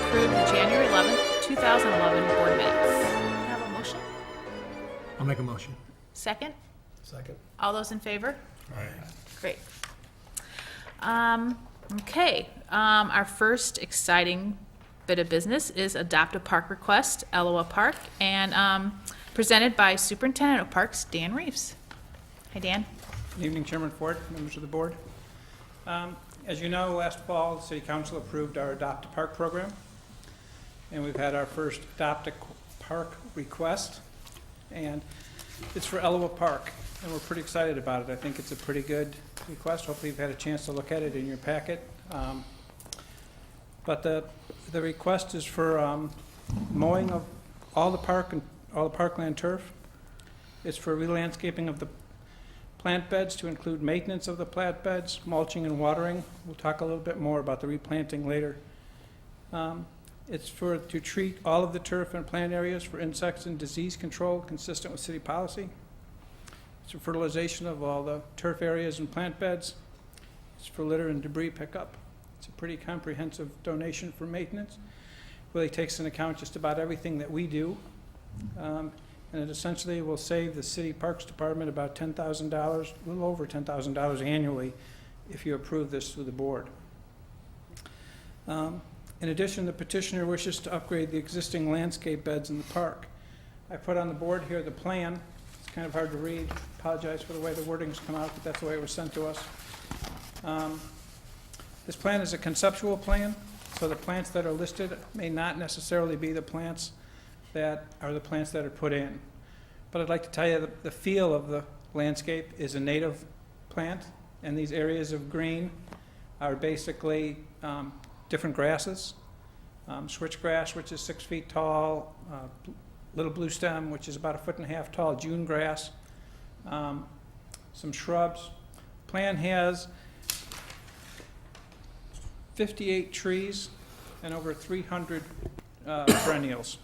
approve the January 11th, 2011 board minutes. Can I have a motion? I'll make a motion. Second? Second. All those in favor? Aye. Great. Okay, our first exciting bit of business is adopt a park request, Elloa Park, and presented by Superintendent of Parks, Dan Reeves. Hi, Dan. Good evening, Chairman Ford, members of the board. As you know, last fall, the City Council approved our Adopt a Park program, and we've had our first Adopt a Park request, and it's for Elloa Park, and we're pretty excited about it. I think it's a pretty good request. Hopefully you've had a chance to look at it in your packet. But the request is for mowing of all the park and all the parkland turf. It's for re-landscaping of the plant beds to include maintenance of the plant beds, mulching and watering. We'll talk a little bit more about the replanting later. It's to treat all of the turf and plant areas for insects and disease control consistent with city policy. It's for fertilization of all the turf areas and plant beds. It's for litter and debris pickup. It's a pretty comprehensive donation for maintenance. Really takes into account just about everything that we do. And it essentially will save the City Parks Department about $10,000, a little over $10,000 annually if you approve this through the board. In addition, the petitioner wishes to upgrade the existing landscape beds in the park. I put on the board here the plan. It's kind of hard to read. Apologize for the way the wording's come out, but that's the way it was sent to us. This plan is a conceptual plan, so the plants that are listed may not necessarily be the plants that are the plants that are put in. But I'd like to tell you that the feel of the landscape is a native plant, and these areas of green are basically different grasses. Switchgrass, which is 6 feet tall, little blue stem, which is about 1.5 feet tall, June grass, some shrubs. Plan has 58 trees and over 300 perennials.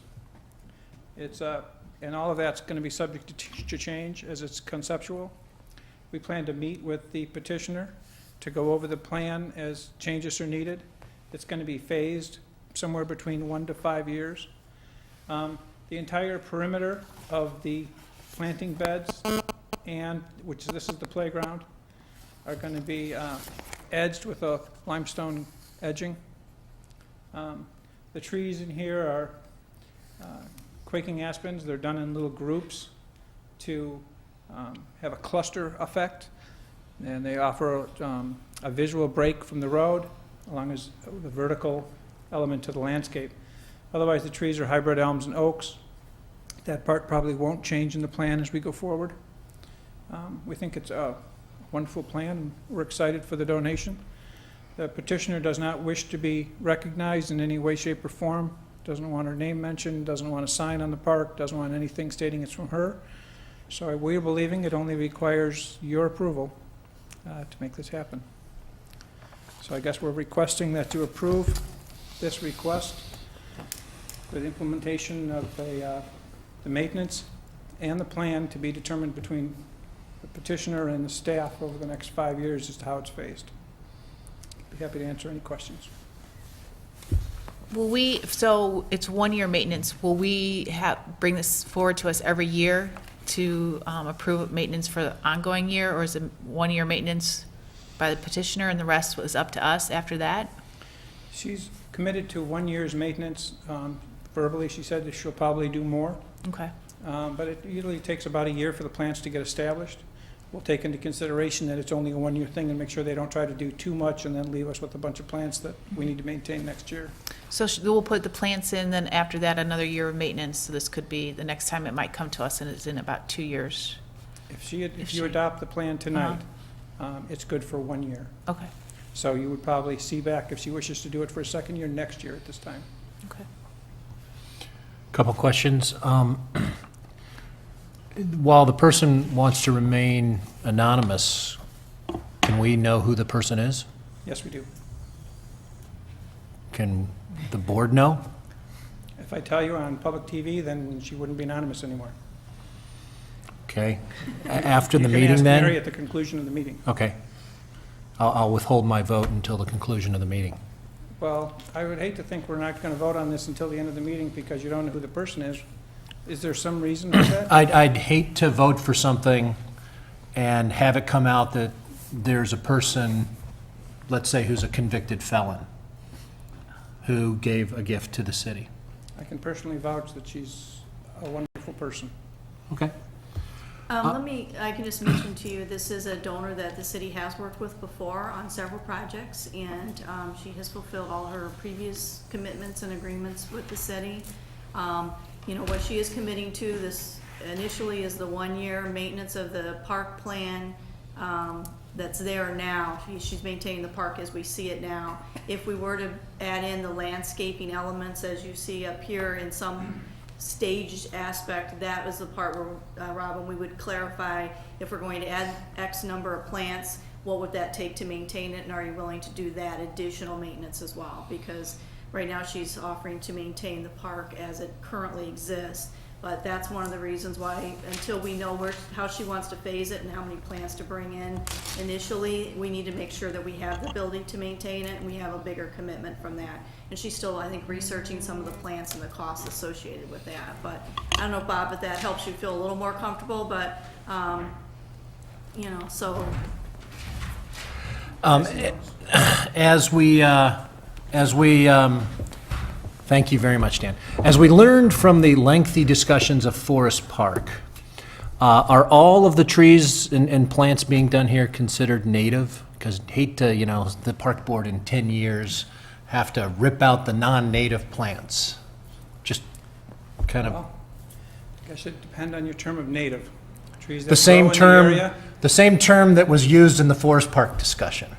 It's and all of that's going to be subject to change as it's conceptual. We plan to meet with the petitioner to go over the plan as changes are needed. It's going to be phased somewhere between 1 to 5 years. The entire perimeter of the planting beds, and this is the playground, are going to be edged with a limestone edging. The trees in here are quaking aspens. They're done in little groups to have a cluster effect, and they offer a visual break from the road along as the vertical element to the landscape. Otherwise, the trees are hybrid elms and oaks. That part probably won't change in the plan as we go forward. We think it's a wonderful plan, and we're excited for the donation. The petitioner does not wish to be recognized in any way, shape, or form, doesn't want her name mentioned, doesn't want a sign on the park, doesn't want anything stating it's from her. So we're believing it only requires your approval to make this happen. So I guess we're requesting that you approve this request for the implementation of the maintenance and the plan to be determined between the petitioner and the staff over the next 5 years as to how it's phased. Be happy to answer any questions. So it's 1 year maintenance. Will we bring this forward to us every year to approve maintenance for the ongoing year, or is it 1 year maintenance by the petitioner and the rest was up to us after that? She's committed to 1 year's maintenance. Verbally, she said that she'll probably do more. Okay. But it usually takes about a year for the plants to get established. We'll take into consideration that it's only a 1 year thing and make sure they don't try to do too much and then leave us with a bunch of plants that we need to maintain next year. So we'll put the plants in, then after that, another year of maintenance. So this could be the next time it might come to us, and it's in about 2 years. If you adopt the plan tonight, it's good for 1 year. Okay. So you would probably see back if she wishes to do it for a second year next year at this time. Okay. Couple questions. While the person wants to remain anonymous, can we know who the person is? Yes, we do. Can the board know? If I tell you on public TV, then she wouldn't be anonymous anymore. Okay. After the You can meeting ask then? Mary at the conclusion of the meeting. Okay. I'll withhold my vote until the conclusion of the meeting. Well, I would hate to think we're not going to vote on this until the end of the meeting because you don't know who the person is. Is there some reason for that? I'd hate to vote for something and have it come out that there's a person, let's say, who's a convicted felon, who gave a gift to the city. I can personally vouch that she's a wonderful person. Okay. I can just mention to you, this is a donor that the city has worked with before on several projects, and she has fulfilled all her previous commitments and agreements with the city. You know, what she is committing to this initially is the 1-year maintenance of the park plan that's there now. She's maintaining the park as we see it now. If we were to add in the landscaping elements, as you see up here in some staged aspect, that was the part where, Robin, we would clarify if we're going to add X number of plants, what would that take to maintain it, and are you willing to do that additional maintenance as well? Because right now she's offering to maintain the park as it currently exists, but that's one of the reasons why, until we know how she wants to phase it and how many plants to bring in initially, we need to make sure that we have the ability to maintain it and we have a bigger commitment from that. And she's still, I think, researching some of the plants and the costs associated with that. But I don't know, Bob, if that helps you feel a little more comfortable, but, you know, so. As we, thank you very much, Dan. As we learned from the lengthy discussions of Forest Park, are all of the trees and plants being done here considered native? Because hate to, you know, the park board in 10 years have to rip out the non-native plants. Just kind of, Well, I guess it depends on your term of native. Trees that the same grow in the term, area. the same term that was used in the Forest Park discussion,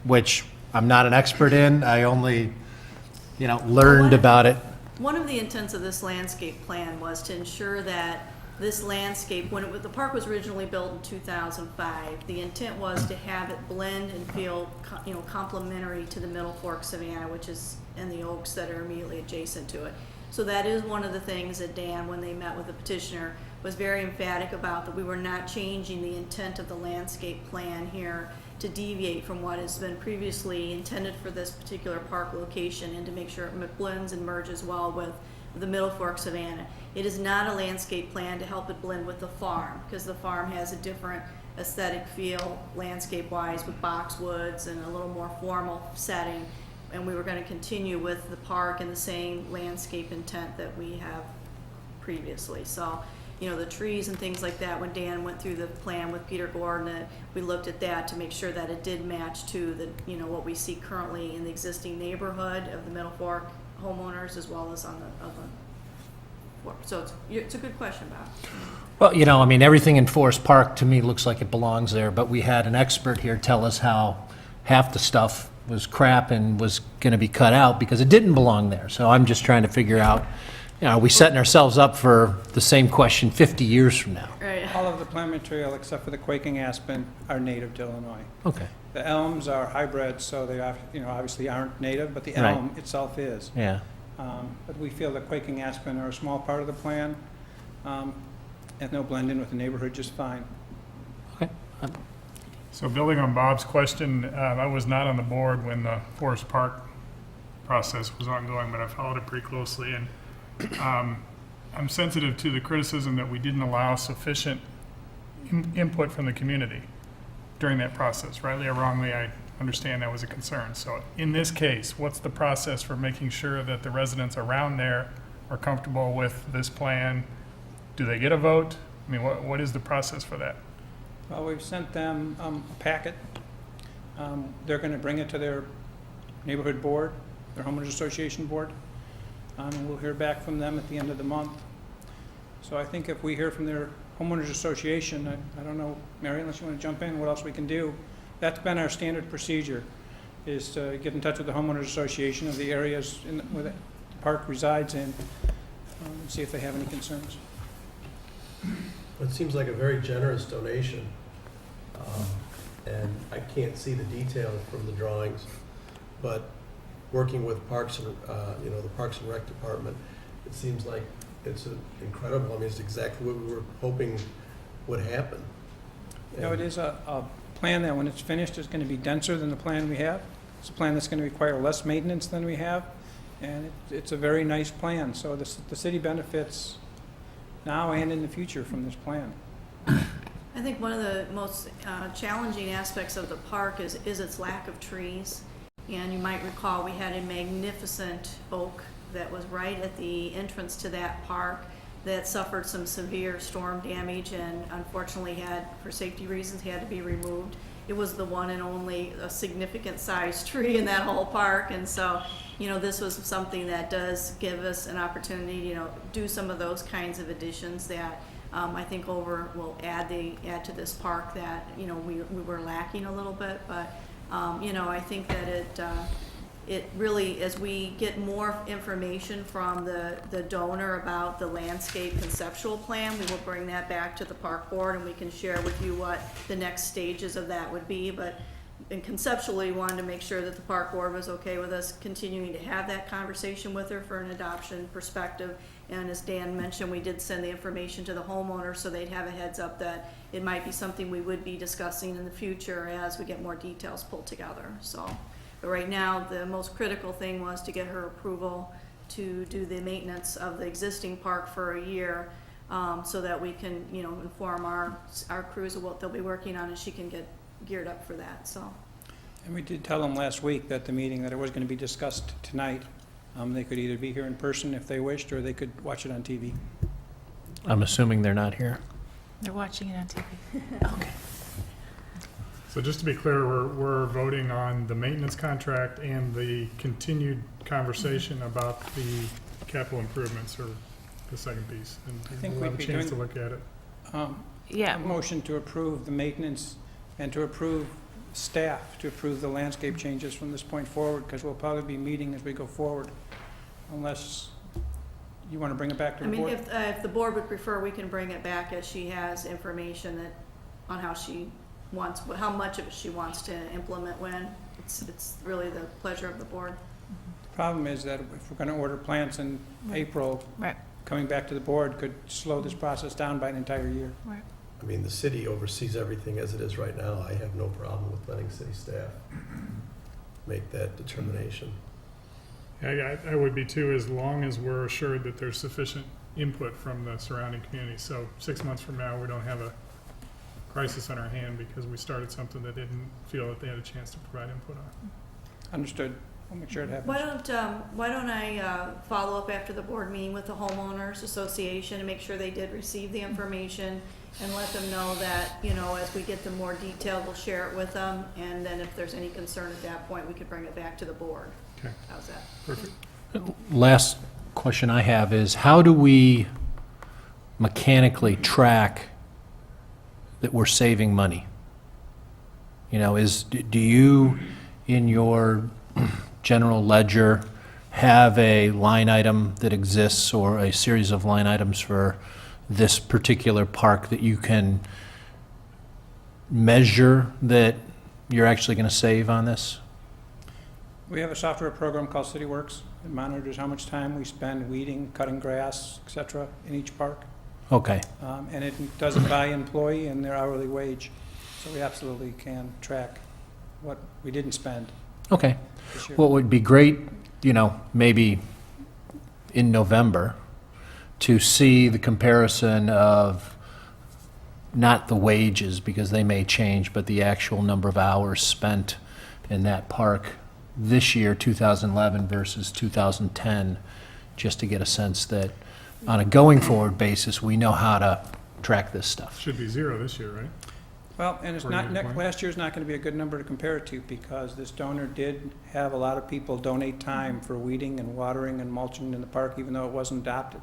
which I'm not an expert in. I only, you know, learned about it. One of the intents of this landscape plan was to ensure that this landscape, the park was originally built in 2005, the intent was to have it blend and feel, you know, complementary to the Middle Fork Savanna, which is, and the oaks that are immediately adjacent to it. So that is one of the things that Dan, when they met with the petitioner, was very emphatic about, that we were not changing the intent of the landscape plan here to deviate from what has been previously intended for this particular park location, and to make sure it blends and merges well with the Middle Fork Savanna. It is not a landscape plan to help it blend with the farm, because the farm has a different aesthetic feel landscape-wise with boxwoods and a little more formal setting. And we were going to continue with the park in the same landscape intent that we have previously. So, you know, the trees and things like that, when Dan went through the plan with Peter Gordon, we looked at that to make sure that it did match to the, you know, what we see currently in the existing neighborhood of the Middle Fork homeowners, as well as on the Fork. So it's a good question, Bob. Well, you know, I mean, everything in Forest Park to me looks like it belongs there, but we had an expert here tell us how half the stuff was crap and was going to be cut out because it didn't belong there. So I'm just trying to figure out, you know, are we setting ourselves up for the same question 50 years from now? Right. All of the plant material except for the quaking aspen are native to Illinois. Okay, The elms are hybrids, so they, you know, obviously aren't native, but the Right. elm itself is. yeah. But we feel that quaking aspen are a small part of the plan, and they'll blend in with the neighborhood just fine. Okay. So building on Bob's question, I was not on the board when the Forest Park process was ongoing, but I followed it pretty closely. And I'm sensitive to the criticism that we didn't allow sufficient input from the community during that process. Rightly or wrongly, I understand that was a concern. So in this case, what's the process for making sure that the residents around there are comfortable with this plan? Do they get a vote? I mean, what is the process for that? Well, we've sent them a packet. They're going to bring it to their neighborhood board, their homeowners association board, and we'll hear back from them at the end of the month. So I think if we hear from their homeowners association, I don't know, Mary, unless you want to jump in, what else we can do. That's been our standard procedure, is to get in touch with the homeowners association of the areas where the park resides in, and see if they have any concerns. It seems like a very generous donation, and I can't see the detail from the drawings, but working with Parks and, you know, the Parks and Rec Department, it seems like it's incredible. I mean, it's exactly what we were hoping would happen. You know, it is a plan that when it's finished is going to be denser than the plan we have. It's a plan that's going to require less maintenance than we have, and it's a very nice plan. So the city benefits now and in the future from this plan. I think one of the most challenging aspects of the park is its lack of trees. And you might recall, we had a magnificent oak that was right at the entrance to that park that suffered some severe storm damage and unfortunately had, for safety reasons, had to be removed. It was the one and only a significant sized tree in that whole park, and so, you know, this was something that does give us an opportunity, you know, do some of those kinds of additions that I think will add to this park that, you know, we were lacking a little bit, but you know, I think that it really, as we get more information from the donor about the landscape conceptual plan, we will bring that back to the park board and we can share with you what the next stages of that would be. But and conceptually, we wanted to make sure that the park board was okay with us continuing to have that conversation with her for an adoption perspective. And as Dan mentioned, we did send the information to the homeowner so they'd have a heads up that it might be something we would be discussing in the future as we get more details pulled together. So, but right now, the most critical thing was to get her approval to do the maintenance of the existing park for a year, so that we can, you know, inform our crews of what they'll be working on and she can get geared up for that, so. And we did tell them last week that the meeting, that it was going to be discussed tonight. They could either be here in person if they wished, or they could watch it on TV. I'm assuming they're not here. They're watching it on TV. Okay. So just to be clear, we're voting on the maintenance contract and the continued conversation about the capital improvements, or the second piece. And I think we'll have a we'd be chance to doing- look at it. Yeah, A motion to approve the maintenance and to approve staff to approve the landscape changes from this point forward, because we'll probably be meeting as we go forward, unless you want to bring it back to I the mean, board. if the board would prefer, we can bring it back as she has information that, on how she wants, how much of it she wants to implement when. It's really the pleasure of the board. The problem is that if we're going to order plants in April, right, coming back to the board could slow this process down by an entire year. right. I mean, the city oversees everything as it is right now. I have no problem with letting city staff make that determination. I would be too, as long as we're assured that there's sufficient input from the surrounding community. So 6 months from now, we don't have a crisis on our hand because we started something that didn't feel that they had a chance to provide input on. Understood. I'll make sure it happens. Why don't I follow up after the board meeting with the homeowners association and make sure they did receive the information and let them know that, you know, as we get the more detail, we'll share it with them, and then if there's any concern at that point, we could bring it back to the board. Okay. How's that? Perfect. Last question I have is, how do we mechanically track that we're saving money? You know, do you, in your general ledger, have a line item that exists, or a series of line items for this particular park that you can measure that you're actually going to save on this? We have a software program called CityWorks. It monitors how much time we spend weeding, cutting grass, et cetera, in each park. Okay. And it does it by employee and their hourly wage. So we absolutely can track what we didn't spend Okay. this year. What would be great, you know, maybe in November, to see the comparison of not the wages, because they may change, but the actual number of hours spent in that park this year, 2011 versus 2010, just to get a sense that on a going forward basis, we know how to track this stuff. Should be 0 this year, right? Well, and it's For not, your point. last year's not going to be a good number to compare it to, because this donor did have a lot of people donate time for weeding and watering and mulching in the park, even though it wasn't adopted.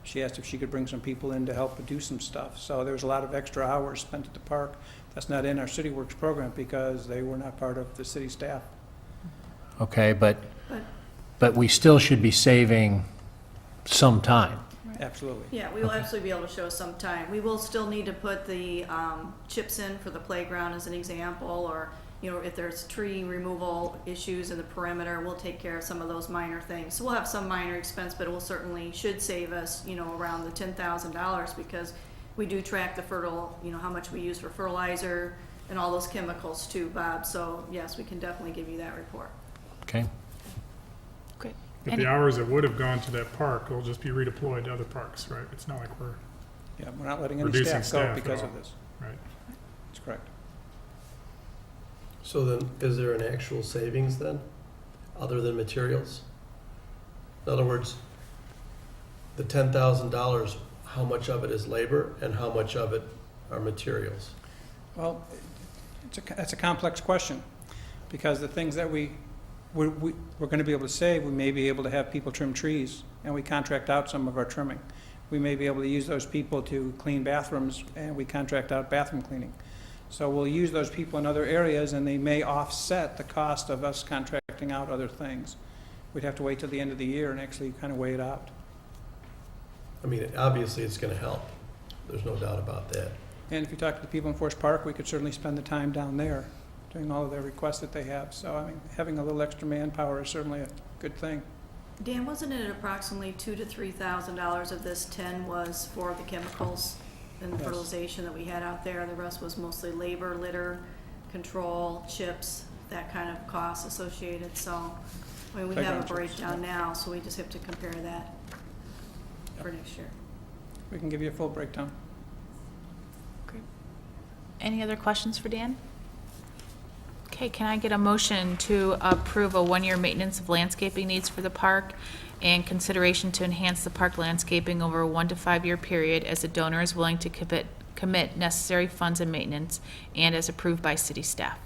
She asked if she could bring some people in to help do some stuff. So there was a lot of extra hours spent at the park. That's not in our CityWorks program because they were not part of the city staff. Okay, but we still should be saving some time. Absolutely. Yeah, we will absolutely be able to show some time. We will still need to put the chips in for the playground as an example, or, you know, if there's tree removal issues in the perimeter, we'll take care of some of those minor things. So we'll have some minor expense, but it will certainly should save us, you know, around the $10,000, because we do track the how much we use for fertilizer, and all those chemicals too, Bob. So yes, we can definitely give you that report. Okay. Great. But Any- the hours that would have gone to that park will just be redeployed to other parks, right? It's not like we're, Yeah, we're not letting any Reducing staff go staff at because all. of this. right? That's correct. So then, is there an actual savings then, other than materials? In other words, the $10,000, how much of it is labor and how much of it are materials? Well, that's a complex question, because the things that we're going to be able to save, we may be able to have people trim trees, and we contract out some of our trimming. We may be able to use those people to clean bathrooms, and we contract out bathroom cleaning. So we'll use those people in other areas, and they may offset the cost of us contracting out other things. We'd have to wait till the end of the year and actually kind of weigh it out. I mean, obviously, it's gonna help. There's no doubt about that. And if you talk to the people in Forest Park, we could certainly spend the time down there doing all of their requests that they have. So, I mean, having a little extra manpower is certainly a good thing. Dan, wasn't it approximately $2,000 to $3,000 of this 10 was for the chemicals and the Yes. fertilization that we had out there? The rest was mostly labor, litter, control, chips, that kind of cost associated. So, I mean, we have Playground a chips, breakdown now, so we just have to compare that for next year. We can give you a full breakdown. Great. Any other questions for Dan? Okay, can I get a motion to approve a one-year maintenance of landscaping needs for the park and consideration to enhance the park landscaping over a 1 to 5 year period as the donor is willing to commit necessary funds and maintenance and as approved by city staff?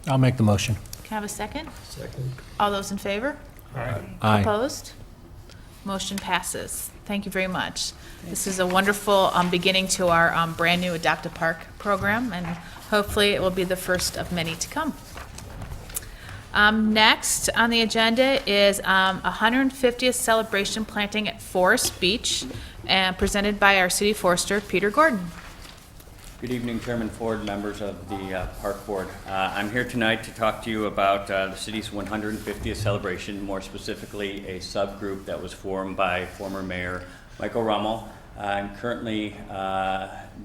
I'll make the motion. Can I have a second? Second? All those in favor? Aye. Opposed? Motion passes. Thank you very much. This is a wonderful beginning to our brand-new Adopt a Park program, and hopefully it will be the first of many to come. Next on the agenda is 150th celebration planting at Forest Beach, and presented by our city forester, Peter Gordon. Good evening, Chairman Ford, members of the Park Board. I'm here tonight to talk to you about the city's 150th celebration, more specifically a subgroup that was formed by former Mayor Michael Rummel. And currently,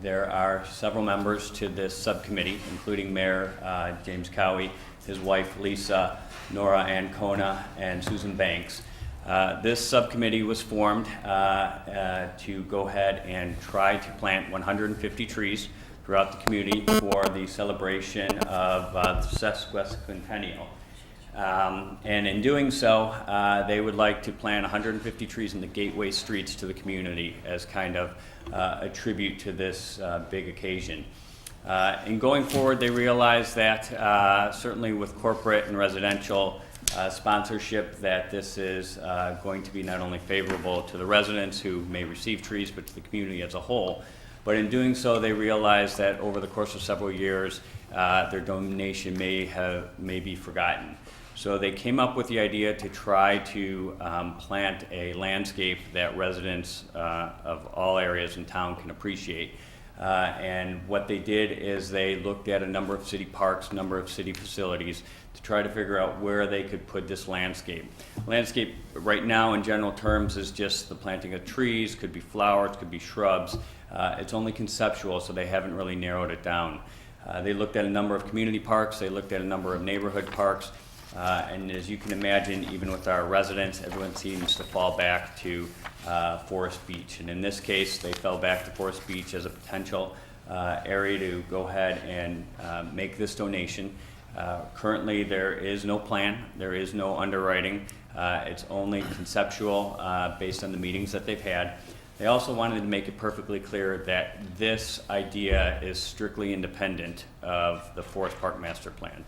there are several members to this subcommittee, including Mayor James Cowie, his wife Lisa, Nora Ancona, and Susan Banks. This subcommittee was formed to go ahead and try to plant 150 trees throughout the community for the celebration of the sesquicentennial. And in doing so, they would like to plant 150 trees in the gateway streets to the community as kind of a tribute to this big occasion. In going forward, they realized that certainly with corporate and residential sponsorship, that this is going to be not only favorable to the residents who may receive trees, but to the community as a whole. But in doing so, they realized that over the course of several years, their donation may be forgotten. So they came up with the idea to try to plant a landscape that residents of all areas in town can appreciate. And what they did is they looked at a number of city parks, a number of city facilities to try to figure out where they could put this landscape. Landscape right now in general terms is just the planting of trees, could be flowers, could be shrubs. It's only conceptual, so they haven't really narrowed it down. They looked at a number of community parks, they looked at a number of neighborhood parks, and as you can imagine, even with our residents, everyone seems to fall back to Forest Beach. And in this case, they fell back to Forest Beach as a potential area to go ahead and make this donation. Currently, there is no plan, there is no underwriting. It's only conceptual based on the meetings that they've had. They also wanted to make it perfectly clear that this idea is strictly independent of the Forest Park Master Plan.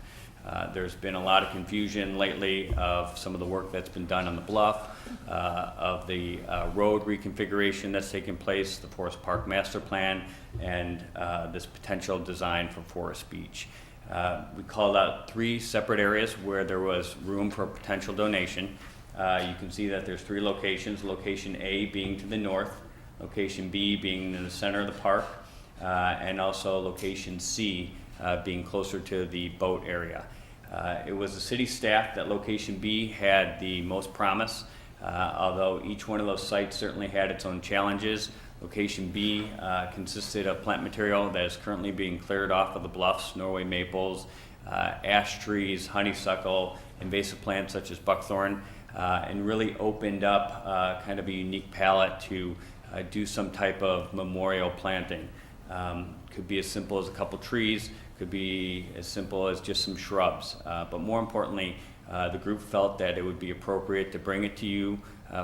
There's been a lot of confusion lately of some of the work that's been done on the bluff, of the road reconfiguration that's taken place, the Forest Park Master Plan, and this potential design for Forest Beach. We called out 3 separate areas where there was room for potential donation. You can see that there's 3 locations, location A being to the north, location B being in the center of the park, and also location C being closer to the boat area. It was the city staff that location B had the most promise, although each one of those sites certainly had its own challenges. Location B consisted of plant material that is currently being cleared off of the bluffs, Norway maples, ash trees, honeysuckle, invasive plants such as buckthorn, and really opened up kind of a unique palette to do some type of memorial planting. Could be as simple as a couple trees, could be as simple as just some shrubs. But more importantly, the group felt that it would be appropriate to bring it to you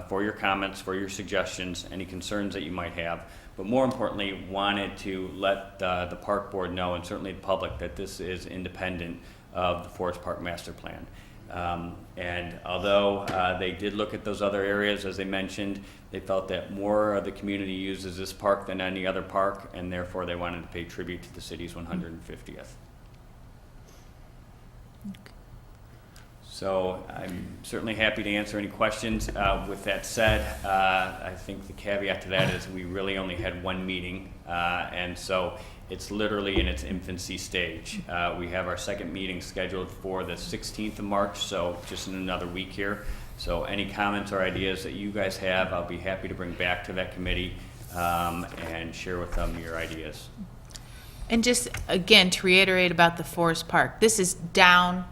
for your comments, for your suggestions, any concerns that you might have. But more importantly, wanted to let the park board know, and certainly the public, that this is independent of the Forest Park Master Plan. And although they did look at those other areas, as they mentioned, they felt that more of the community uses this park than any other park, and therefore they wanted to pay tribute to the city's 150th. So I'm certainly happy to answer any questions. With that said, I think the caveat to that is we really only had one meeting, and so it's literally in its infancy stage. We have our second meeting scheduled for the 16th of March, so just in another week here. So any comments or ideas that you guys have, I'll be happy to bring back to that committee and share with them your ideas. And just, again, to reiterate about the Forest Park, this is down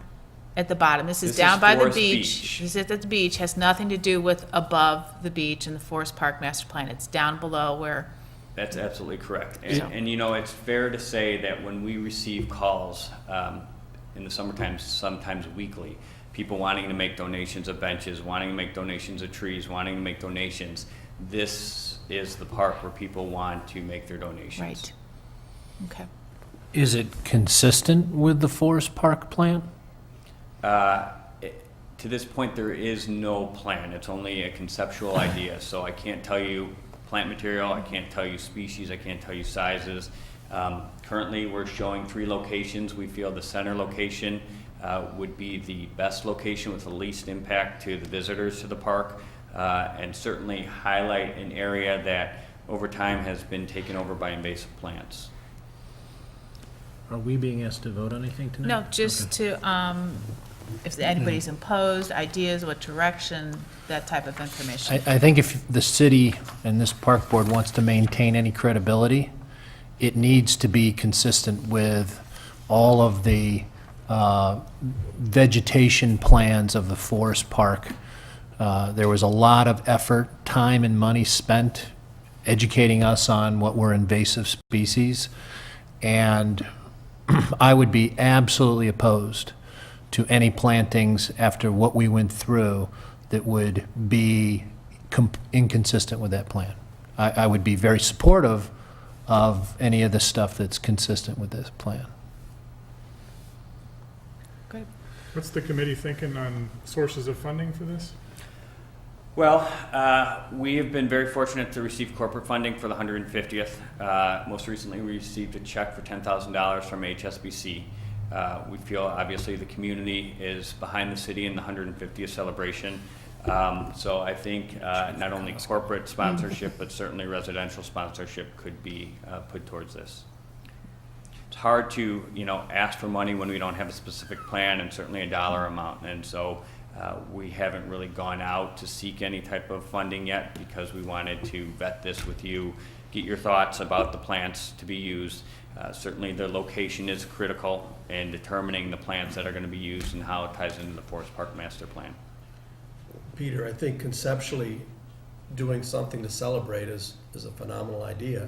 at the bottom. This is This down is by the Forest beach. Beach. This is at the beach, has nothing to do with above the beach and the Forest Park Master Plan. It's down below where, That's absolutely correct. Yeah. And you know, it's fair to say that when we receive calls in the summertime, sometimes weekly, people wanting to make donations of benches, wanting to make donations of trees, wanting to make donations, this is the park where people want to make their donations. right. Okay. Is it consistent with the Forest Park plan? To this point, there is no plan. It's only a conceptual idea. So I can't tell you plant material, I can't tell you species, I can't tell you sizes. Currently, we're showing 3 locations. We feel the center location would be the best location with the least impact to the visitors to the park, and certainly highlight an area that over time has been taken over by invasive plants. Are we being asked to vote on anything tonight? No, just to, if anybody's imposed, ideas, what direction, that type of information. I think if the city and this park board wants to maintain any credibility, it needs to be consistent with all of the vegetation plans of the forest park. There was a lot of effort, time, and money spent educating us on what were invasive species, and I would be absolutely opposed to any plantings after what we went through that would be inconsistent with that plan. I would be very supportive of any of the stuff that's consistent with this plan. Good. What's the committee thinking on sources of funding for this? Well, we have been very fortunate to receive corporate funding for the 150th. Most recently, we received a check for $10,000 from HSBC. We feel obviously the community is behind the city in the 150th celebration. So I think not only corporate sponsorship, but certainly residential sponsorship could be put towards this. It's hard to, ask for money when we don't have a specific plan and certainly a dollar amount. And so we haven't really gone out to seek any type of funding yet because we wanted to vet this with you, get your thoughts about the plants to be used. Certainly the location is critical in determining the plants that are going to be used and how it ties into the Forest Park Master Plan. Peter, I think conceptually, doing something to celebrate is a phenomenal idea.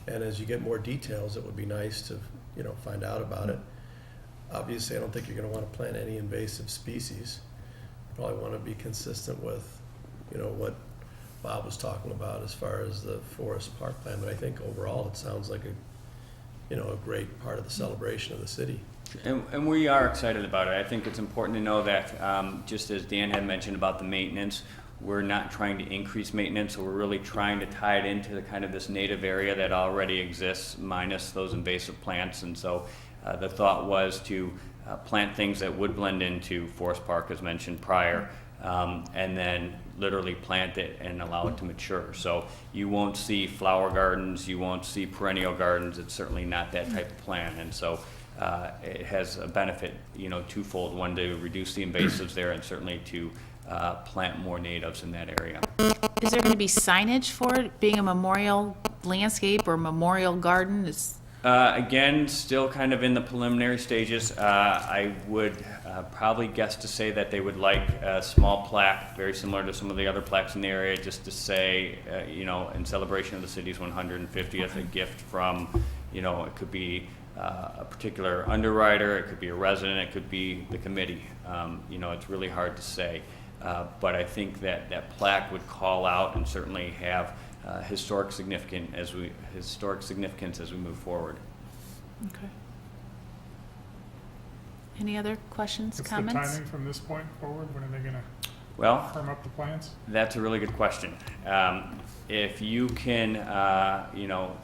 And as you get more details, it would be nice to, find out about it. Obviously, I don't think you're gonna want to plant any invasive species. You probably want to be consistent with, what Bob was talking about as far as the forest park plan. But I think overall, it sounds like a great part of the celebration of the city. And we are excited about it. I think it's important to know that, just as Dan had mentioned about the maintenance, we're not trying to increase maintenance, so we're really trying to tie it into the kind of this native area that already exists, minus those invasive plants. And so the thought was to plant things that would blend into Forest Park, as mentioned prior, and then literally plant it and allow it to mature. So you won't see flower gardens, you won't see perennial gardens. It's certainly not that type of plan. And so it has a benefit, twofold. One, to reduce the invasives there, and certainly to plant more natives in that area. Is there going to be signage for it, being a memorial landscape or memorial garden? Again, still kind of in the preliminary stages. I would probably guess to say that they would like a small plaque, very similar to some of the other plaques in the area, just to say, in celebration of the city's 150th, a gift from, it could be a particular underwriter, it could be a resident, it could be the committee. It's really hard to say. But I think that plaque would call out and certainly have historic significance as we move forward. Okay. Any other questions, What's comments? the timing from this point forward? When are they gonna Well, firm up the plans? that's a really good question. If you can,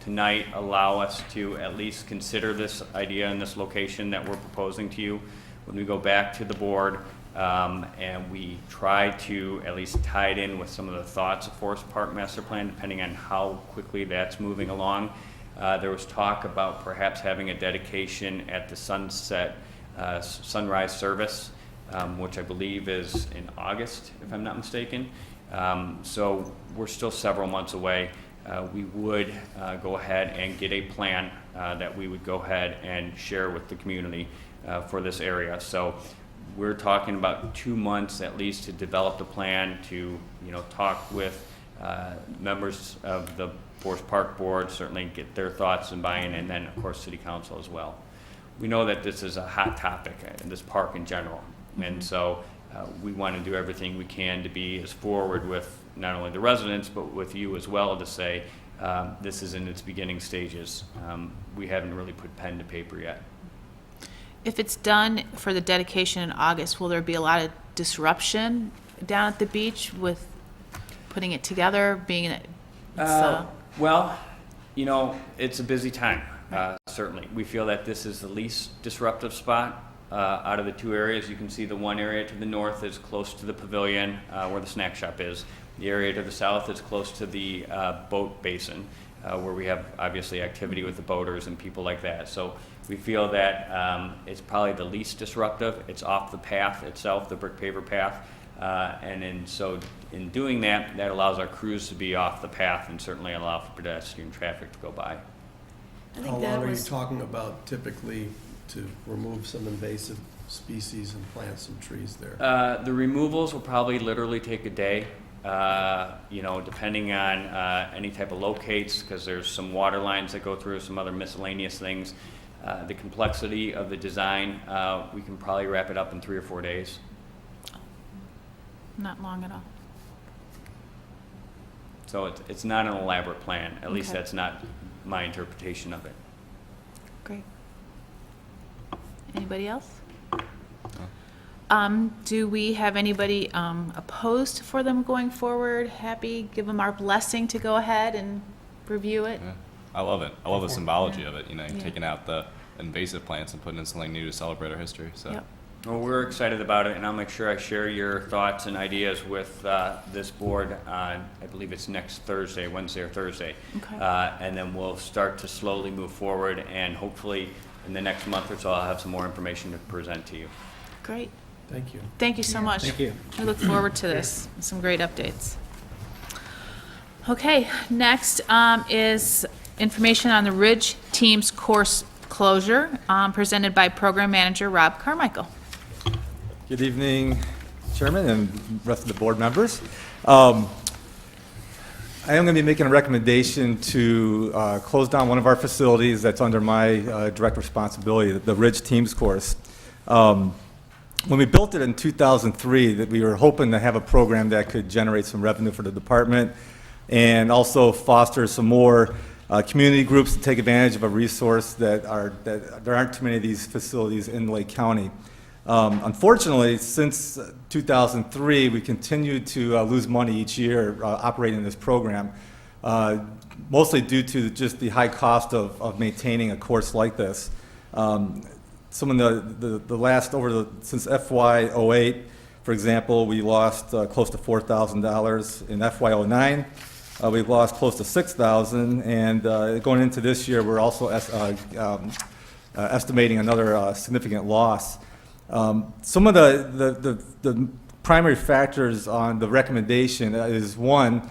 tonight allow us to at least consider this idea and this location that we're proposing to you, when we go back to the board, and we try to at least tie it in with some of the thoughts of Forest Park Master Plan, depending on how quickly that's moving along. There was talk about perhaps having a dedication at the sunrise service, which I believe is in August, if I'm not mistaken. So we're still several months away. We would go ahead and get a plan that we would go ahead and share with the community for this area. So we're talking about 2 months at least to develop the plan, to talk with members of the Forest Park Board, certainly get their thoughts and buy-in, and then of course City Council as well. We know that this is a hot topic in this park in general, and so we want to do everything we can to be as forward with not only the residents but with you as well, to say this is in its beginning stages. We haven't really put pen to paper yet. If it's done for the dedication in August, will there be a lot of disruption down at the beach with putting it together, being it's, Well, it's a busy time, certainly. We feel that this is the least disruptive spot out of the two areas. You can see the one area to the north is close to the pavilion where the snack shop is. The area to the south is close to the boat basin where we have obviously activity with the boaters and people like that. So we feel that it's probably the least disruptive. It's off the path itself, the brick paver path. In doing that, that allows our crews to be off the path and certainly allow for pedestrian traffic to go by. I How think long that are you was, talking about typically to remove some invasive species and plant some trees there? The removals will probably literally take a day, depending on any type of locates, because there's some water lines that go through, some other miscellaneous things. The complexity of the design, we can probably wrap it up in 3 or 4 days. not long at all. So it's not an elaborate plan. At least Okay. that's not my interpretation of it. Great. Anybody else? Do we have anybody opposed for them going forward? Happy, give them our blessing to go ahead and review it? Yeah, I love it. I love the symbology of it, Yeah. taking out the invasive plants and putting in something new to celebrate our history. So Yep. Well, we're excited about it, and I'll make sure I share your thoughts and ideas with this board on, I believe it's next Thursday, Wednesday or Thursday. Okay. And then we'll start to slowly move forward, and hopefully in the next month or so, I'll have some more information to present to you. Great. Thank you. Thank you so much. Thank you. We look forward to this. Some great updates. Okay, next is information on the Ridge Team's course closure, presented by Program Manager Rob Carmichael. Good evening, Chairman and rest of the board members. I am going to be making a recommendation to close down one of our facilities that's under my direct responsibility, the Ridge Teams course. When we built it in 2003, that we were hoping to have a program that could generate some revenue for the department and also foster some more community groups to take advantage of a resource that there aren't too many of these facilities in Lake County. Unfortunately, since 2003, we continued to lose money each year operating this program, mostly due to just the high cost of maintaining a course like this. Some of the last, since FY08, for example, we lost close to $4,000. In FY09, we lost close to $6,000, and going into this year, we're also estimating another significant loss. Some of the primary factors on the recommendation is, one,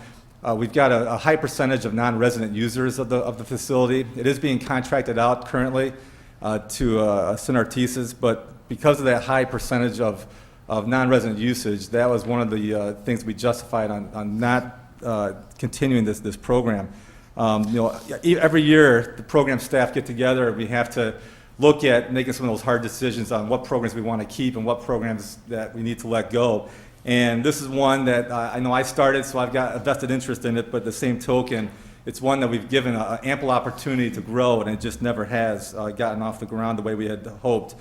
we've got a high percentage of non-resident users of the facility. It is being contracted out currently to Synartesis, but because of that high percentage of non-resident usage, that was one of the things we justified on not continuing this program. Every year, the program staff get together, we have to look at making some of those hard decisions on what programs we want to keep and what programs that we need to let go. And this is one that I know I started, so I've got a vested interest in it, but the same token, it's one that we've given an ample opportunity to grow, and it just never has gotten off the ground the way we had hoped.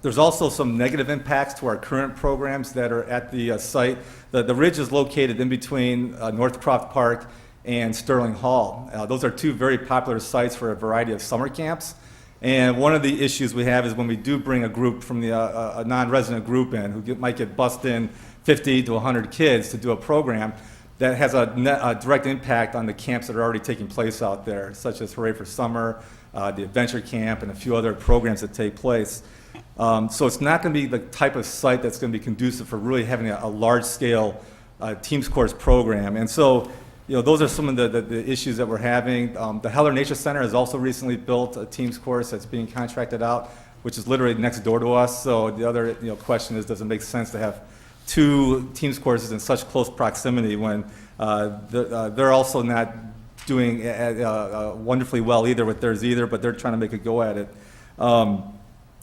There's also some negative impacts to our current programs that are at the site. The Ridge is located in between Northcroft Park and Sterling Hall. Those are two very popular sites for a variety of summer camps. And one of the issues we have is when we do bring a group from a non-resident group in who might get bussed in 50 to 100 kids to do a program, that has a direct impact on the camps that are already taking place out there, such as Hooray for Summer, the Adventure Camp, and a few other programs that take place. So it's not going to be the type of site that's going to be conducive for really having a large-scale teams course program. And so, those are some of the issues that we're having. The Heller Nature Center has also recently built a teams course that's being contracted out, which is literally next door to us. So the other question is, does it make sense to have two teams courses in such close proximity when they're also not doing wonderfully well either with theirs either, but they're trying to make a go at it.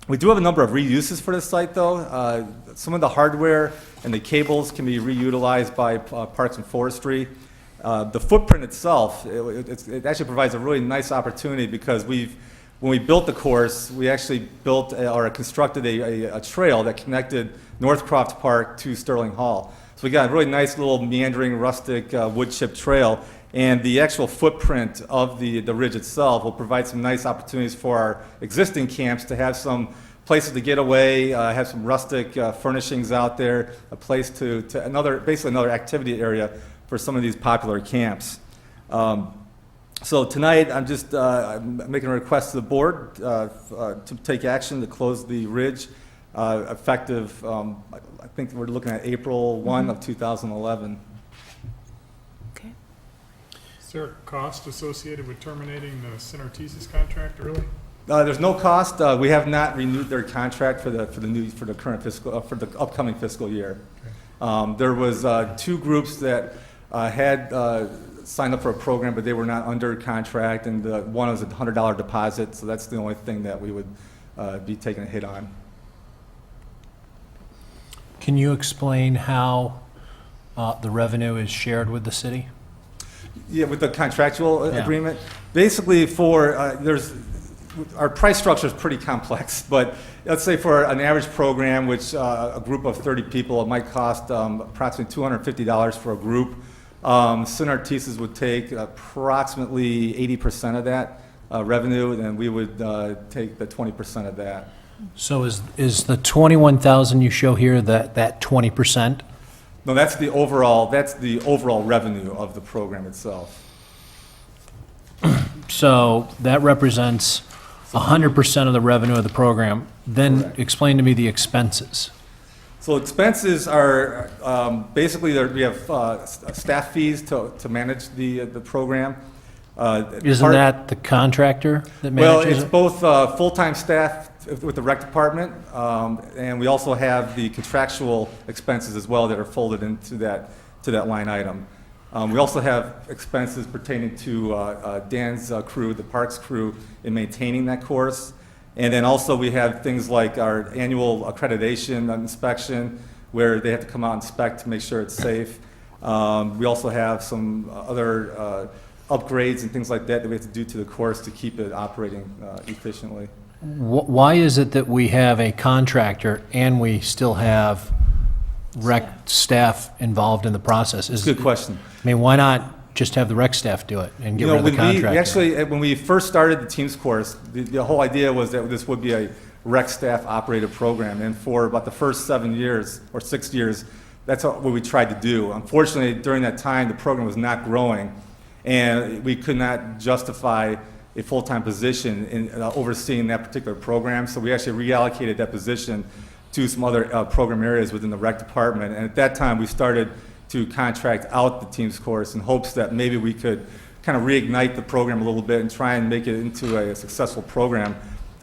We do have a number of reuses for this site, though. Some of the hardware and the cables can be reutilized by Parks and Forestry. The footprint itself, it actually provides a really nice opportunity because when we built the course, we actually built or constructed a trail that connected Northcroft Park to Sterling Hall. So we got a really nice little meandering rustic wood chip trail, and the actual footprint of the ridge itself will provide some nice opportunities for our existing camps to have some places to get away, have some rustic furnishings out there, a place basically another activity area for some of these popular camps. So tonight, I'm just I'm making a request to the board to take action to close the ridge, effective, I think we're looking at April 1 of 2011. Okay. Is there a cost associated with terminating the Synartesis contract early? There's no cost. We have not renewed their contract for the current fiscal for the upcoming fiscal year. Okay. There was two groups that had signed up for a program, but they were not under contract, and one was a $100 deposit, so that's the only thing that we would be taking a hit on. Can you explain how the revenue is shared with the city? Yeah, with the contractual Yeah. agreement. Basically, our price structure is pretty complex, but let's say for an average program, which a group of 30 people, it might cost approximately $250 for a group. Synartesis would take approximately 80% of that revenue, and we would take the 20% of that. So is the 21,000 you show here that 20%? No, that's the overall revenue of the program itself. So that represents 100% of the revenue of the program. Then Correct. explain to me the expenses. So expenses are basically we have staff fees to manage the program. Isn't that the contractor that Well, manages it's it? both full-time staff with the rec department, and we also have the contractual expenses as well that are folded into that line item. We also have expenses pertaining to Dan's crew, the parks crew, in maintaining that course. And then also we have things like our annual accreditation inspection, where they have to come out and inspect to make sure it's safe. We also have some other upgrades and things like that we have to do to the course to keep it operating efficiently. Why is it that we have a contractor and we still have rec staff involved in the process? Good question. I mean, why not just have the rec staff do it and get rid of the contractor? When we first started the teams course, the whole idea was that this would be a rec staff operated program. And for about the first 7 years or 6 years, that's what we tried to do. Unfortunately, during that time, the program was not growing, and we could not justify a full-time position in overseeing that particular program. So we actually reallocated that position to some other program areas within the rec department. And at that time, we started to contract out the teams course in hopes that maybe we could kind of reignite the program a little bit and try and make it into a successful program.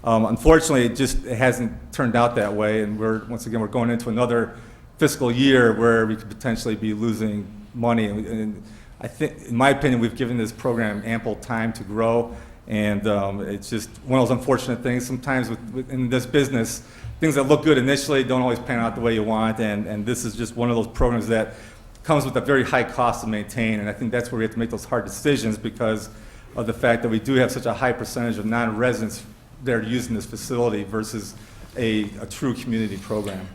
Unfortunately, it hasn't turned out that way, and once again, we're going into another fiscal year where we could potentially be losing money. And I think, in my opinion, we've given this program ample time to grow, and it's just one of those unfortunate things. Sometimes in this business, things that look good initially don't always pan out the way you want, and this is just one of those programs that comes with a very high cost to maintain, and I think that's where we have to make those hard decisions because of the fact that we do have such a high percentage of non-residents that are using this facility versus a true community program.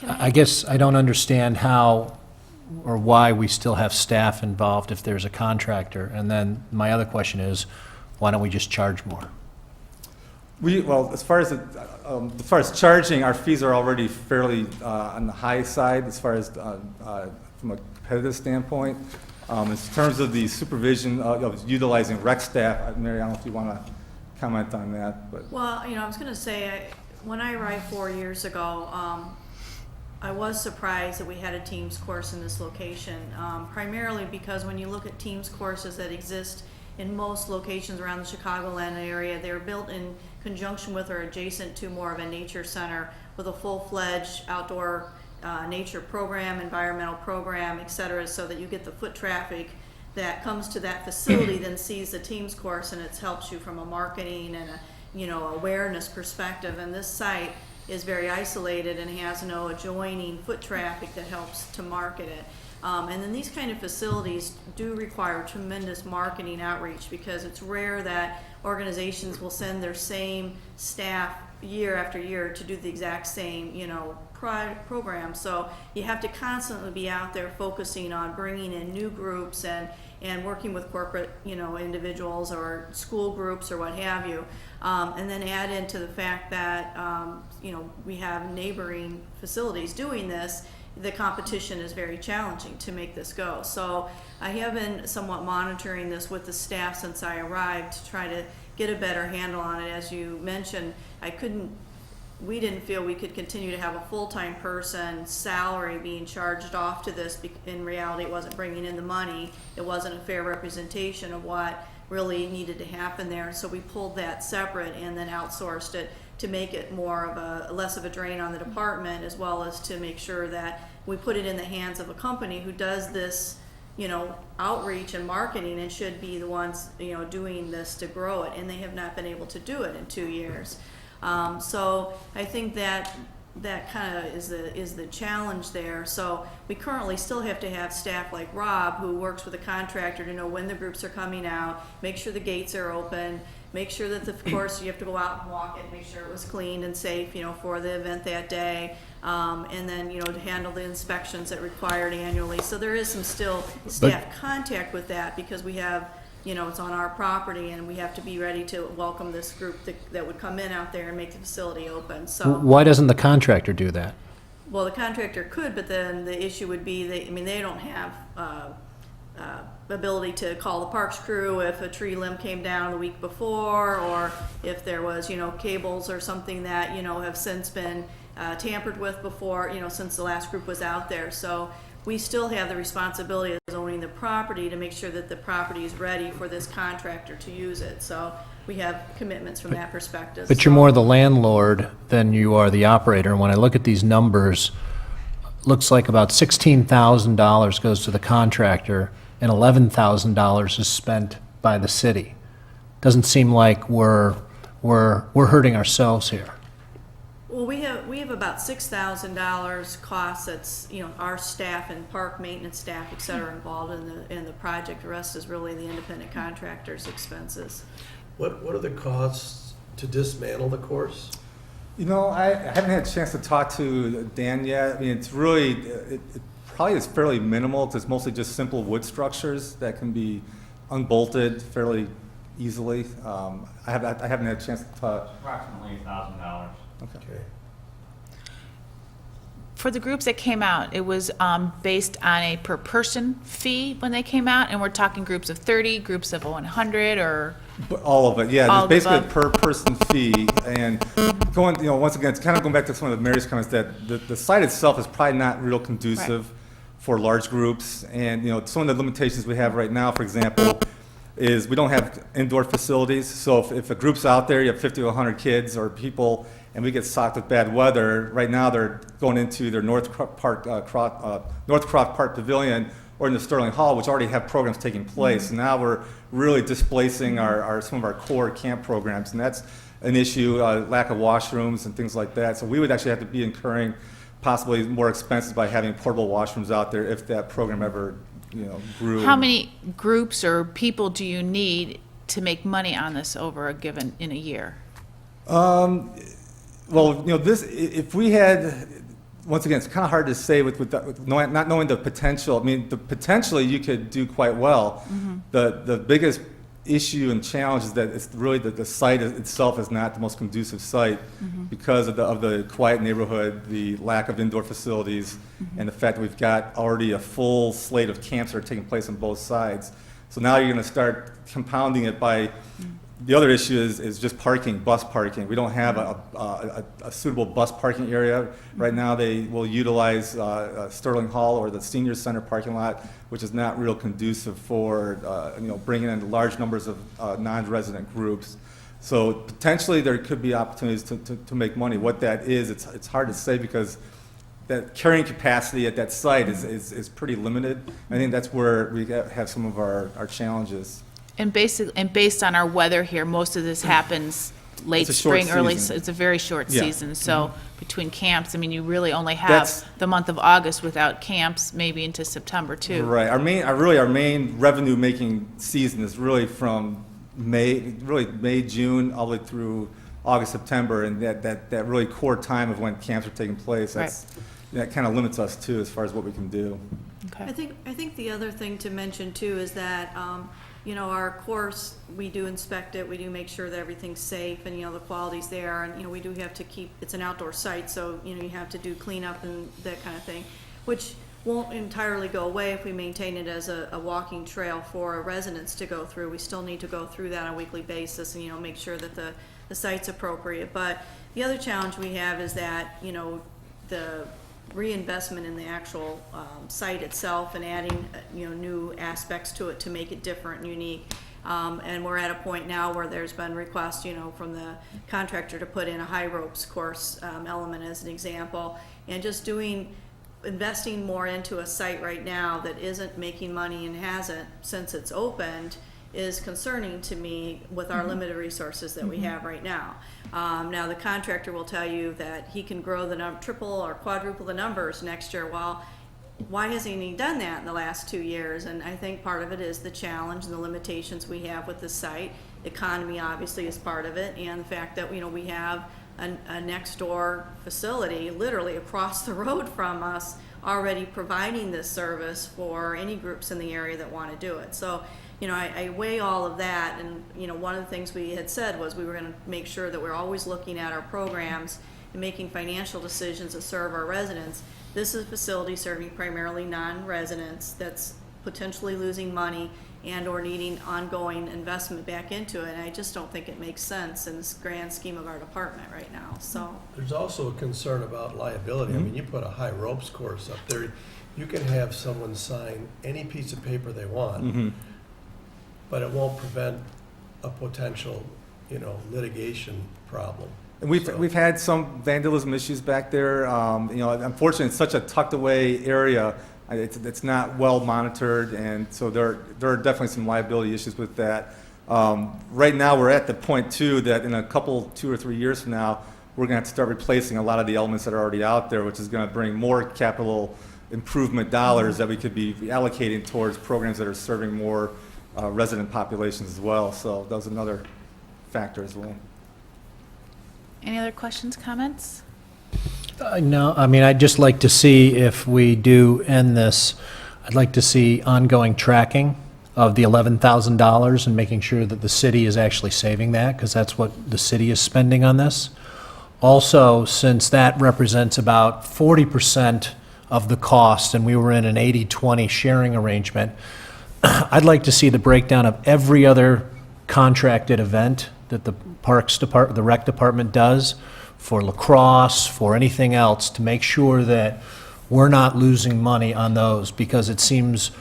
I guess I don't understand how or why we still have staff involved if there's a contractor. And then my other question is, why don't we just charge more? Well, as far as charging, our fees are already fairly on the high side as far as from a competitive standpoint. In terms of the supervision of utilizing rec staff, Mary, I don't know if you want to comment on that, but. Well, I was gonna say, when I arrived 4 years ago, I was surprised that we had a Teams course in this location, primarily because when you look at Teams courses that exist in most locations around the Chicagoland area, they're built in conjunction with or adjacent to more of a nature center with a full-fledged outdoor nature program, environmental program, et cetera, so that you get the foot traffic that comes to that facility, then sees the Teams course, and it helps you from a marketing and a awareness perspective. And this site is very isolated and has no adjoining foot traffic that helps to market it. And then these kind of facilities do require tremendous marketing outreach because it's rare that organizations will send their same staff year after year to do the exact same, program. So you have to constantly be out there focusing on bringing in new groups and working with corporate, individuals or school groups or what have you. And then add into the fact that, we have neighboring facilities doing this. The competition is very challenging to make this go. So I have been somewhat monitoring this with the staff since I arrived to try to get a better handle on it. As you mentioned, we didn't feel we could continue to have a full-time person salary being charged off to this. In reality, it wasn't bringing in the money. It wasn't a fair representation of what really needed to happen there. So we pulled that separate and then outsourced it to make it more of less of a drain on the department, as well as to make sure that we put it in the hands of a company who does this, outreach and marketing and should be the ones, doing this to grow it. And they have not been able to do it in 2 years. So I think that kind of is the challenge there. So we currently still have to have staff like Rob, who works with a contractor to know when the groups are coming out, make sure the gates are open, make sure that of course you have to go out and walk it, make sure it was cleaned and safe, for the event that day, and then to handle the inspections that required annually. So there is some still staff contact with that because we have. It's on our property, and we have to be ready to welcome this group that would come in out there and make the facility open. So Why doesn't the contractor do that? Well, the contractor could, but then the issue would be they don't have ability to call the parks crew if a tree limb came down the week before, or if there was cables or something that have since been tampered with before since the last group was out there. So we still have the responsibility of owning the property to make sure that the property is ready for this contractor to use it. So we have commitments from that perspective. But you're more the landlord than you are the operator. And when I look at these numbers, looks like about $16,000 goes to the contractor and $11,000 is spent by the city. Doesn't seem like we're hurting ourselves here. Well, we have about $6,000 costs. That's our staff and park maintenance staff, et cetera, involved in the project. The rest is really the independent contractor's expenses. What are the costs to dismantle the course? I haven't had a chance to talk to Dan yet. I mean, it's really it probably is fairly minimal. It's mostly just simple wood structures that can be unbolted fairly easily. I haven't had a chance to talk. Approximately $1,000. Okay. For the groups that came out, it was based on a per person fee when they came out, and we're talking groups of 30, groups of 100, or? But all of it, yeah. All There's basically of a per person fee, and once again, it's kind of going back to some of Mary's comments that the site itself is probably not real conducive for large groups. And, some of the limitations we have right now, for example, is we don't have indoor facilities. So if a group's out there, you have 50 to 100 kids or people, and we get socked with bad weather, right now they're going into their Northcroft Park Pavilion or in the Sterling Hall, which already have programs taking place. And now we're really displacing some of our core camp programs, and that's an issue, lack of washrooms and things like that. So we would actually have to be incurring possibly more expenses by having portable washrooms out there if that program ever, grew. How many groups or people do you need to make money on this in a year? Well, if we had, once again, it's kind of hard to say with not knowing the potential. I mean, potentially you could do quite well. The biggest issue and challenge is that it's really the site itself is not the most conducive site because of the quiet neighborhood, the lack of indoor facilities, and the fact that we've got already a full slate of camps that are taking place on both sides. So now you're going to start compounding it by the other issue is just parking, bus parking. We don't have a suitable bus parking area. Right now they will utilize Sterling Hall or the Senior Center parking lot, which is not real conducive for bringing in large numbers of non-resident groups. So potentially there could be opportunities to make money. What that is, it's hard to say because that carrying capacity at that site is pretty limited. I think that's where we have some of our challenges. And based on our weather here, most of this happens late It's a short spring, early, season. it's a very short Yeah. season. So between camps, I mean, you really only That's- have the month of August without camps, maybe into September too. Right. Our main revenue-making season is really from May, June, all the way through August, September, and that really core time of when camps are taking place. That kind of limits us too, as far as what we can do. Okay. I think the other thing to mention too is that, our course, we do inspect it, we do make sure that everything's safe and, the quality's there, and, we do have to it's an outdoor site, so, you have to do cleanup and that kind of thing, which won't entirely go away if we maintain it as a walking trail for our residents to go through. We still need to go through that on a weekly basis and, make sure that the site's appropriate. But the other challenge we have is that, the reinvestment in the actual site itself and adding new aspects to it to make it different and unique. And we're at a point now where there's been requests from the contractor to put in a high ropes course element as an example, and just investing more into a site right now that isn't making money and hasn't since it's opened is concerning to me with our limited resources that we have right now. Now the contractor will tell you that he can grow triple or quadruple the numbers next year. Well, why hasn't he done that in the last 2 years? And I think part of it is the challenge and the limitations we have with the site. Economy obviously is part of it, and the fact that we have a next door facility literally across the road from us already providing this service for any groups in the area that want to do it. So I weigh all of that, and one of the things we had said was we were going to make sure that we're always looking at our programs and making financial decisions that serve our residents. This is a facility serving primarily non-residents that's potentially losing money and or needing ongoing investment back into it, and I just don't think it makes sense in this grand scheme of our department right now. So There's also a concern about liability. I mean, you put a high ropes course up there, you can have someone sign any piece of paper they want, but it won't prevent a potential, litigation problem. And we've had some vandalism issues back there. Unfortunately, it's such a tucked away area. It's not well monitored, and so there are definitely some liability issues with that. Right now, we're at the point too that in 2 or 3 years from now, we're going to have to start replacing a lot of the elements that are already out there, which is going to bring more capital improvement dollars that we could be allocating towards programs that are serving more resident populations as well. So that was another factor as well. Any other questions, comments? No, I mean, I'd just like to see if we do end this, I'd like to see ongoing tracking of the $11,000 and making sure that the city is actually saving that, because that's what the city is spending on this. Also, since that represents about 40% of the cost, and we were in an 80-20 sharing arrangement, I'd like to see the breakdown of every other contracted event that the the rec department does for lacrosse, for anything else, to make sure that we're not losing money on those, because it seems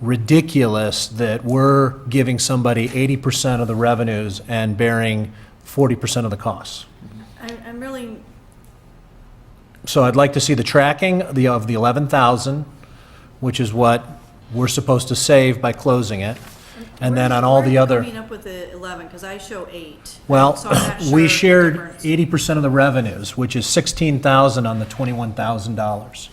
ridiculous that we're giving somebody 80% of the revenues and bearing 40% of the costs. I'm really, So I'd like to see the tracking of the 11,000, which is what we're supposed to save by closing it, and then on all the other. Where are you coming up with the 11, because I show 8. Well, So I'm not sure we the shared difference. 80% of the revenues, which is 16,000 on the $21,000.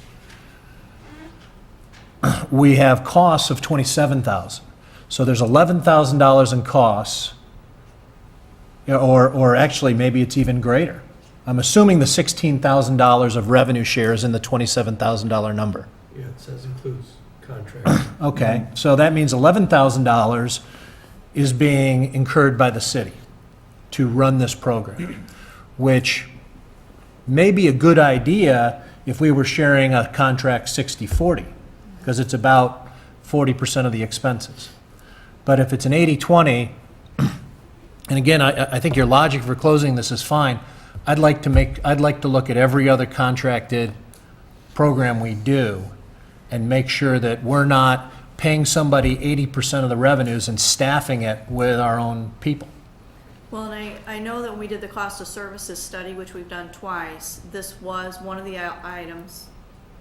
We have costs of 27,000. So there's $11,000 in costs, or actually, maybe it's even greater. I'm assuming the $16,000 of revenue share is in the $27,000 number. Yeah, it says includes contracts. Okay, so that means $11,000 is being incurred by the city to run this program, which may be a good idea if we were sharing a contract 60/40, because it's about 40% of the expenses. But if it's an 80/20, and again, I think your logic for closing this is fine, I'd like to look at every other contracted program we do and make sure that we're not paying somebody 80% of the revenues and staffing it with our own people. Well, and I know that when we did the cost of services study, which we've done twice, this was one of the items,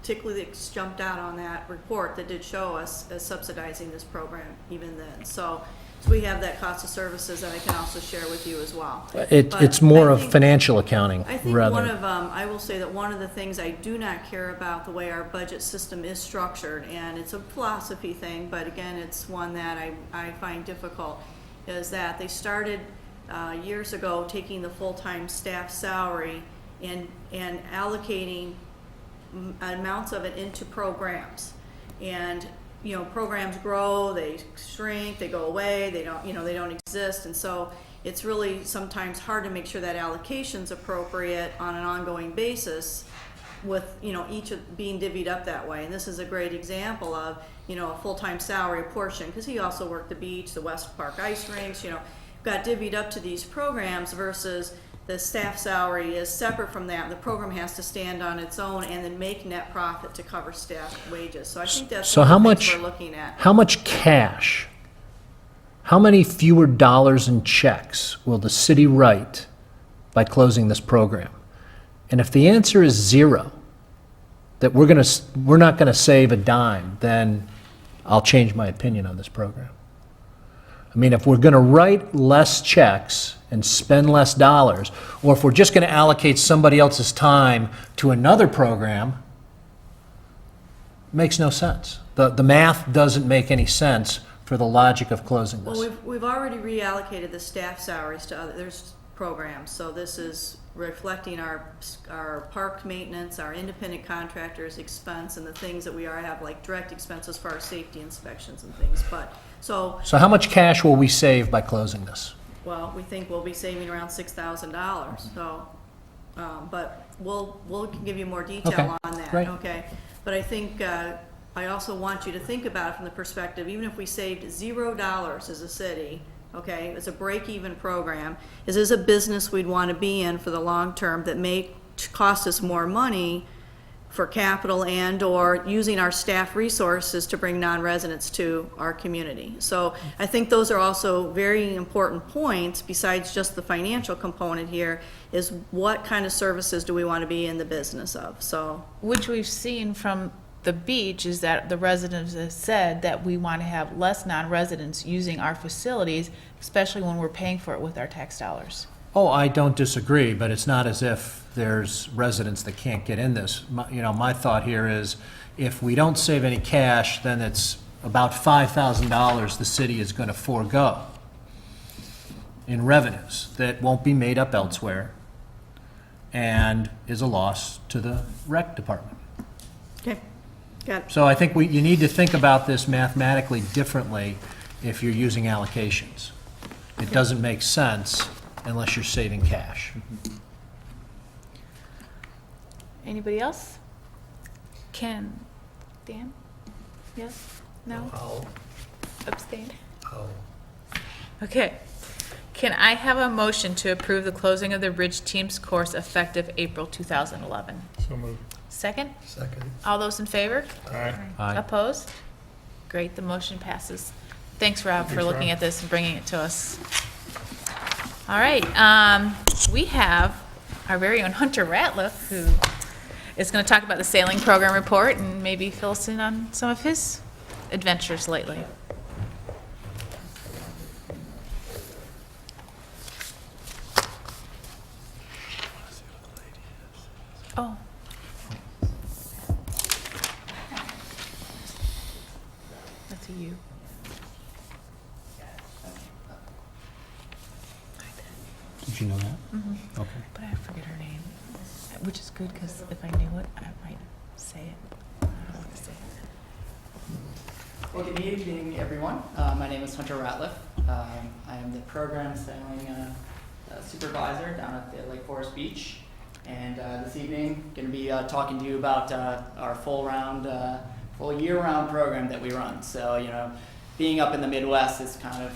particularly that jumped out on that report that did show us as subsidizing this program even then. So we have that cost of services that I can also share with you as well. But It's more I of think- financial accounting I think rather. one of, I will say that one of the things I do not care about the way our budget system is structured, and it's a philosophy thing, but again, it's one that I find difficult, is that they started years ago taking the full-time staff salary and allocating amounts of it into programs. And programs grow, they shrink, they go away, they don't exist, and so it's really sometimes hard to make sure that allocation's appropriate on an ongoing basis with, each being divvied up that way. And this is a great example of, a full-time salary portion, because he also worked the beach, the West Park ice rinks, got divvied up to these programs versus the staff salary is separate from that. The program has to stand on its own and then make net profit to cover staff wages. So I think that's So one how of the much, things we're looking at. how much cash, how many fewer dollars in checks will the city write by closing this program? And if the answer is 0, that we're not gonna save a dime, then I'll change my opinion on this program. I mean, if we're gonna write less checks and spend less dollars, or if we're just gonna allocate somebody else's time to another program, makes no sense. The math doesn't make any sense for the logic of closing Well, this. we've already reallocated the staff salaries to there's programs, so this is reflecting our park maintenance, our independent contractors' expense, and the things that we have, like direct expenses for our safety inspections and things, but, So how much cash will we save by closing this? well, we think we'll be saving around $6,000, so, but we'll give you more Okay, detail on that, great. okay? But I think, I also want you to think about it from the perspective, even if we saved $0 as a city, okay, it's a break-even program, is this a business we'd want to be in for the long term that may cost us more money for capital and/or using our staff resources to bring non-residents to our community? So I think those are also very important points, besides just the financial component here, is what kind of services do we want to be in the business of, so. Which we've seen from the beach is that the residents have said that we want to have less non-residents using our facilities, especially when we're paying for it with our tax dollars. Oh, I don't disagree, but it's not as if there's residents that can't get in this. My thought here is, if we don't save any cash, then it's about $5,000 the city is going to forego in revenues that won't be made up elsewhere and is a loss to the rec department. Okay, got it. So I think you need to think about this mathematically differently if you're using allocations. It doesn't make sense unless you're saving cash. Anybody else? Dan? Yes? No? I'll, Abstain? I'll Okay. Can I have a motion to approve the closing of the Ridge Teams course effective April 2011? So moved. Second? Second. All those in favor? Aye. Aye. Opposed? Great, the motion passes. Thanks, Rob, for Thanks, looking Rob. at this and bringing it to us. All right, we have our very own Hunter Ratliff, who is going to talk about the sailing program report and maybe fill us in on some of his adventures lately. Oh. That's a you. Did you know that? Okay. But I forget her name, which is good, because if I knew it, I might say it. I don't want to say it. Well, good evening, everyone. My name is Hunter Ratliff. I am the program sailing supervisor down at the Lake Forest Beach. And this evening, going to be talking to you about our full year-round program that we run. So, being up in the Midwest is kind of,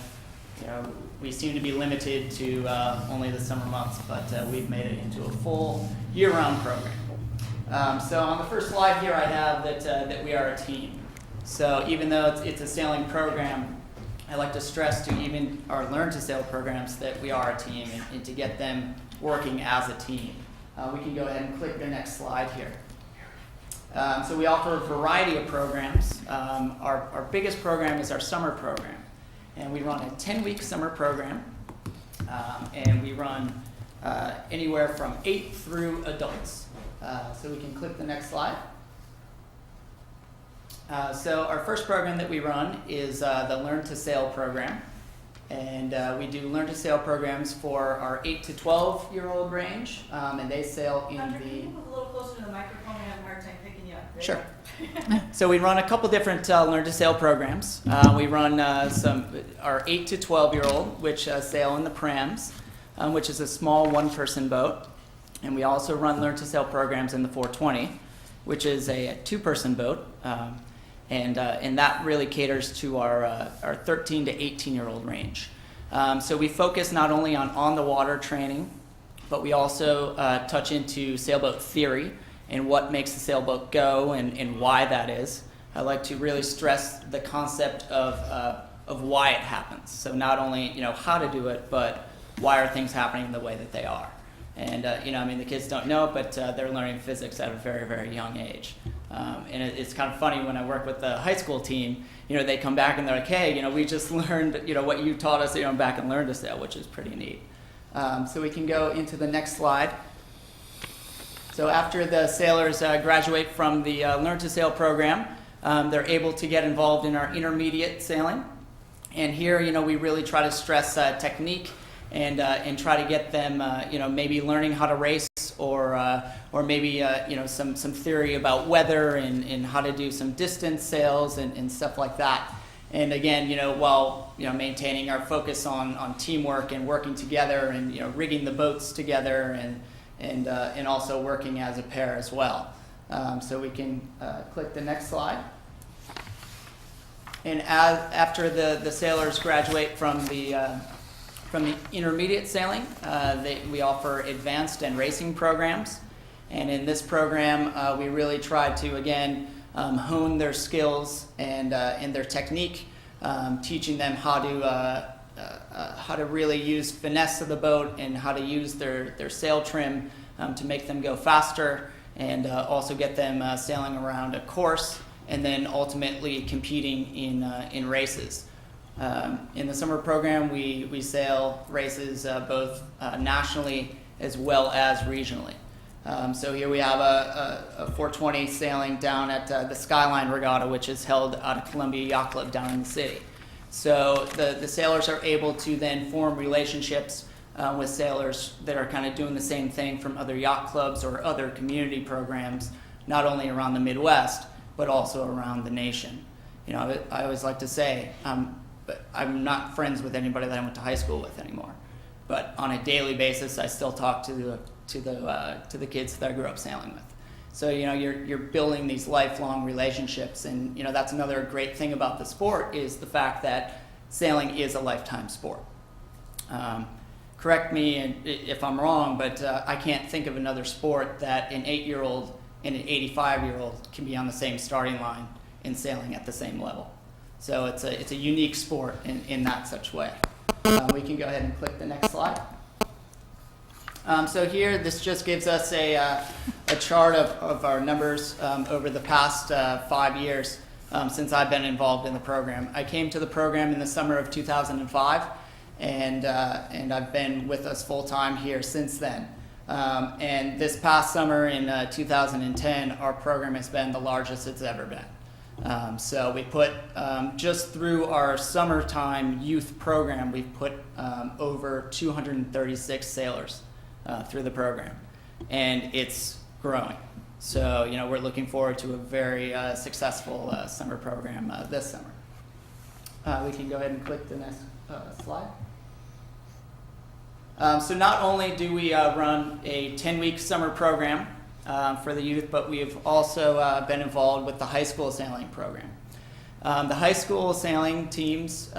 we seem to be limited to only the summer months, but we've made it into a full year-round program. So on the first slide here, I have that we are a team. So even though it's a sailing program, I like to stress to even our Learn to Sail programs that we are a team and to get them working as a team. We can go ahead and click the next slide here. So we offer a variety of programs. Our biggest program is our summer program. And we run a 10-week summer program. And we run anywhere from 8 through adults. So we can click the next slide. So our first program that we run is the Learn to Sail program. And we do Learn to Sail programs for our 8 to 12-year-old range. And they sail in Hunter, the... can you move a little closer to the microphone? I have a hard time picking you up. There Sure. you go. So we run a couple different Learn to Sail programs. We run our 8 to 12-year-old, which sail in the Prams, which is a small one-person boat. And we also run Learn to Sail programs in the 420, which is a two-person boat. And that really caters to our 13 to 18-year-old range. So we focus not only on the water training, but we also touch into sailboat theory and what makes the sailboat go and why that is. I like to really stress the concept of why it happens. So not only how to do it, but why are things happening the way that they are. And the kids don't know it, but they're learning physics at a very, very young age. And it's kind of funny when I work with the high school team. They come back and they're like, "Hey, we just learned what you taught us, back and Learn to Sail," which is pretty neat. So we can go into the next slide. So after the sailors graduate from the Learn to Sail program, they're able to get involved in our intermediate sailing. And here, we really try to stress technique and try to get them, maybe learning how to race or maybe, some theory about weather and how to do some distance sails and stuff like that. And again, while, maintaining our focus on teamwork and working together and, rigging the boats together and also working as a pair as well. So we can click the next slide. And after the sailors graduate from the intermediate sailing, we offer advanced and racing programs. And in this program, we really try to, again, hone their skills and their technique, teaching them how to really use finesse of the boat and how to use their sail trim to make them go faster and also get them sailing around a course and then ultimately competing in races. In the summer program, we sail races both nationally as well as regionally. So here we have a 420 sailing down at the Skyline Regatta, which is held out of Columbia Yacht Club down in the city. So the sailors are able to then form relationships with sailors that are kind of doing the same thing from other yacht clubs or other community programs, not only around the Midwest, but also around the nation. I always like to say, but I'm not friends with anybody that I went to high school with anymore. But on a daily basis, I still talk to the kids that I grew up sailing with. So you're building these lifelong relationships, and that's another great thing about the sport is the fact that sailing is a lifetime sport. Correct me if I'm wrong, but I can't think of another sport that an 8-year-old and an 85-year-old can be on the same starting line and sailing at the same level. So it's a unique sport in that such way. We can go ahead and click the next slide. So here, this just gives us a chart of our numbers over the past 5 years since I've been involved in the program. I came to the program in the summer of 2005, and I've been with us full-time here since then. And this past summer in 2010, our program has been the largest it's ever been. So we put, just through our summertime youth program, we've put over 236 sailors through the program, and it's growing. So, you know, we're looking forward to a very successful summer program this summer. We can go ahead and click the next slide. So not only do we run a 10-week summer program for the youth, but we've also been involved with the high school sailing program. The high school sailing teams,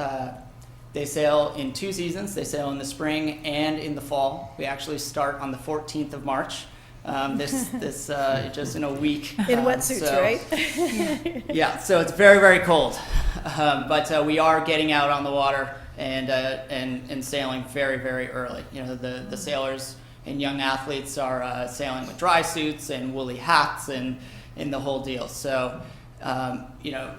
they sail in 2 seasons. They sail in the spring and in the fall. We actually start on the 14th of March. This just in a week. In wetsuits, right? Yeah, so it's very, very cold. But we are getting out on the water and sailing very, very early. You know, the sailors and young athletes are sailing with dry suits and woolly hats and the whole deal. So, you know,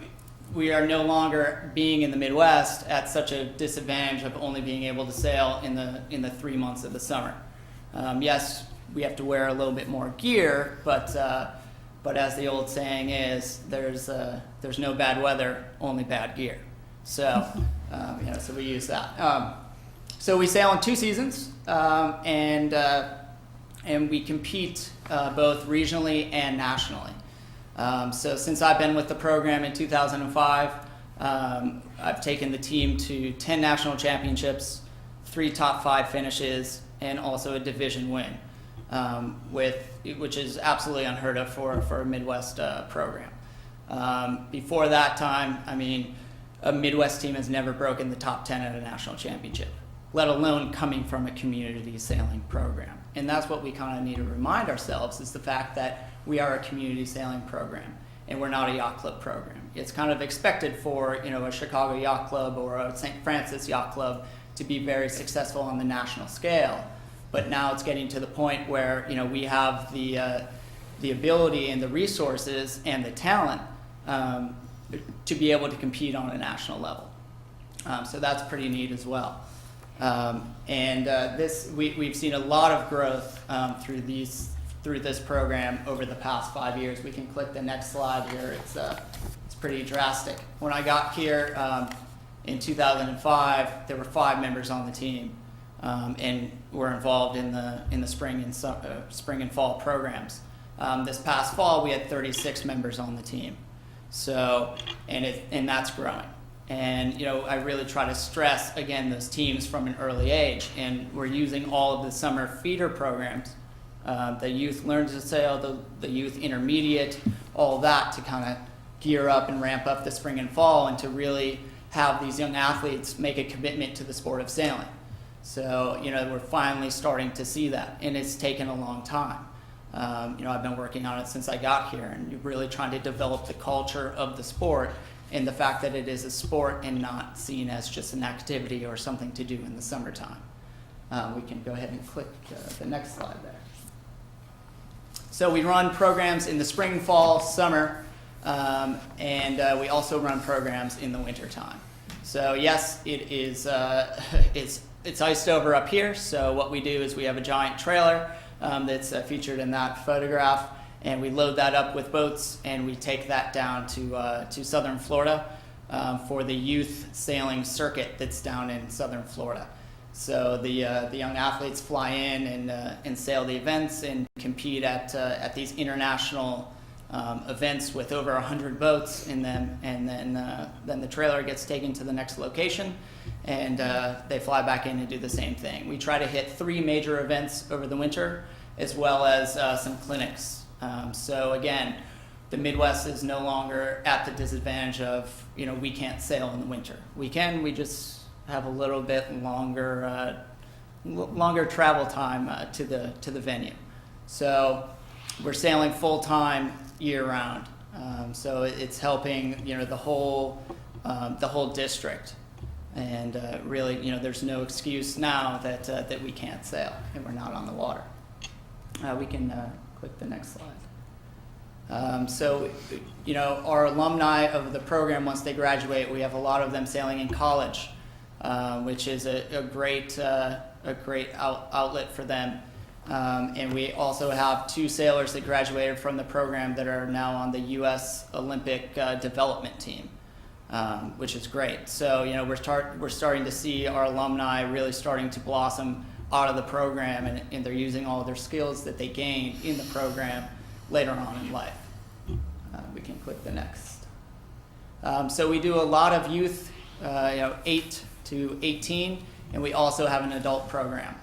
we are no longer being in the Midwest at such a disadvantage of only being able to sail in the 3 months of the summer. Yes, we have to wear a little bit more gear, but as the old saying is, there's no bad weather, only bad gear. So, you know, so we use that. So we sail in 2 seasons, and we compete both regionally and nationally. So since I've been with the program in 2005, I've taken the team to 10 national championships, 3 top 5 finishes, and also a division win, which is absolutely unheard of for a Midwest program. Before that time, I mean, a Midwest team has never broken the top 10 at a national championship, let alone coming from a community sailing program. And that's what we kind of need to remind ourselves, is the fact that we are a community sailing program and we're not a yacht club program. It's kind of expected for, you know, a Chicago Yacht Club or a St. Francis Yacht Club to be very successful on the national scale. But now it's getting to the point where, you know, we have the ability and the resources and the talent to be able to compete on a national level. So that's pretty neat as well. We've seen a lot of growth through this program over the past 5 years. We can click the next slide here. It's pretty drastic. When I got here in 2005, there were 5 members on the team, and were involved in the spring and fall programs. This past fall, we had 36 members on the team. So, and that's growing. And, you know, I really try to stress, again, those teams from an early age. And we're using all of the summer feeder programs, the youth learn to sail, the youth intermediate, all that to kind of gear up and ramp up the spring and fall, and to really have these young athletes make a commitment to the sport of sailing. So, you know, we're finally starting to see that, and it's taken a long time. You know, I've been working on it since I got here, and really trying to develop the culture of the sport and the fact that it is a sport and not seen as just an activity or something to do in the summertime. We can go ahead and click the next slide there. So we run programs in the spring, fall, summer, and we also run programs in the wintertime. So yes, it is it's iced over up here. So what we do is we have a giant trailer that's featured in that photograph, and we load that up with boats, and we take that down to southern Florida for the youth sailing circuit that's down in southern Florida. So the young athletes fly in and sail the events and compete at these international events with over 100 boats in them, and then the trailer gets taken to the next location, and they fly back in and do the same thing. We try to hit 3 major events over the winter, as well as some clinics. So again, the Midwest is no longer at the disadvantage of, you know, we can't sail in the winter. We can, we just have a little bit longer travel time to the venue. So we're sailing full-time year-round. So it's helping, the whole district. And really, there's no excuse now that we can't sail and we're not on the water. We can click the next slide. So, our alumni of the program, once they graduate, we have a lot of them sailing in college, which is a great outlet for them. And we also have 2 sailors that graduated from the program that are now on the U.S. Olympic development team, which is great. So, we're starting to see our alumni really starting to blossom out of the program, and they're using all of their skills that they gained in the program later on in life. We can click the next. So we do a lot of youth, 8 to 18, and we also have an adult program.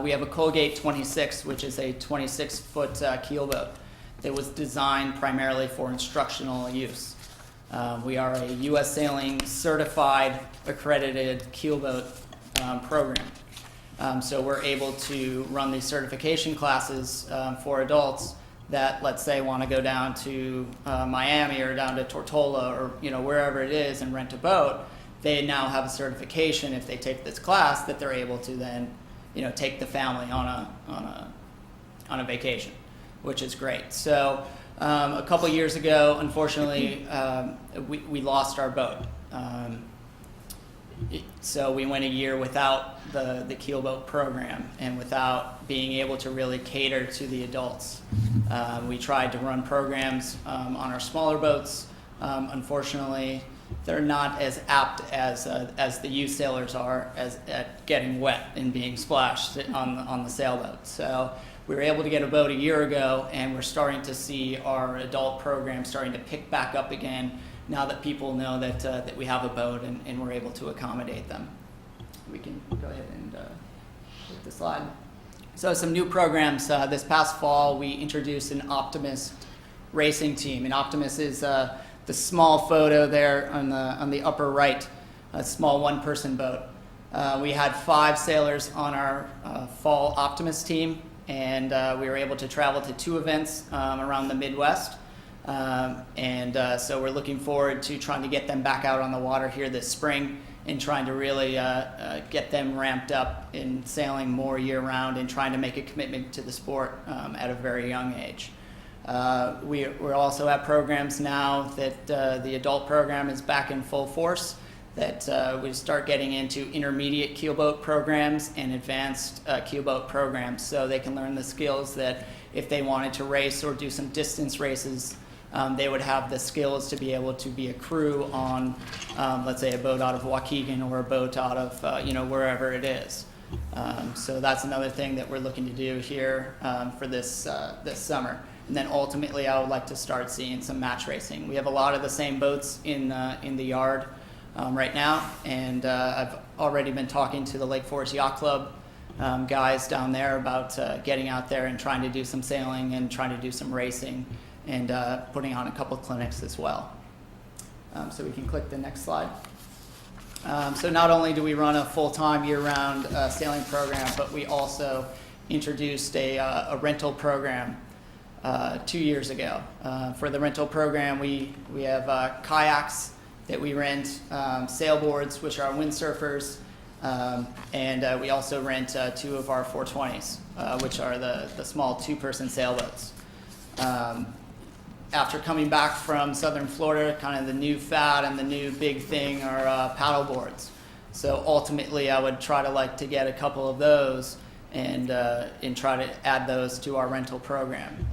We have a Colgate 26, which is a 26-foot keelboat that was designed primarily for instructional use. We are a U.S. Sailing certified accredited keelboat program. So we're able to run these certification classes for adults that, let's say, want to go down to Miami or down to Tortola or wherever it is and rent a boat. They now have a certification if they take this class that they're able to then take the family on a vacation, which is great. So a couple years ago, unfortunately, we lost our boat. So we went a year without the keelboat program and without being able to really cater to the adults. We tried to run programs on our smaller boats. Unfortunately, they're not as apt as the youth sailors are at getting wet and being splashed on the sailboat. So we were able to get a boat a year ago, and we're starting to see our adult program starting to pick back up again now that people know that we have a boat and we're able to accommodate them. We can go ahead and hit the slide. So some new programs. This past fall, we introduced an Optimist racing team. And Optimist is the small photo there on the upper right, a small one-person boat. We had 5 sailors on our fall Optimist team, and we were able to travel to 2 events around the Midwest. So we're looking forward to trying to get them back out on the water here this spring and trying to really get them ramped up in sailing more year-round and trying to make a commitment to the sport at a very young age. We also have programs now that the adult program is back in full force, that we start getting into intermediate keelboat programs and advanced keelboat programs, so they can learn the skills that if they wanted to race or do some distance races, they would have the skills to be able to be a crew on, let's say, a boat out of Waukegan or a boat out of, wherever it is. So that's another thing that we're looking to do here for this summer. And then ultimately, I would like to start seeing some match racing. We have a lot of the same boats in the yard right now, and I've already been talking to the Lake Forest Yacht Club guys down there about getting out there and trying to do some sailing and trying to do some racing and putting on a couple clinics as well. So we can click the next slide. So not only do we run a full-time year-round sailing program, but we also introduced a rental program 2 years ago. For the rental program, we have kayaks that we rent, sailboards, which are windsurfers, and we also rent 2 of our 420s, which are the small 2-person sailboats. After coming back from southern Florida, kind of the new fad and the new big thing are paddle boards. So ultimately, I would try to get a couple of those and try to add those to our rental program.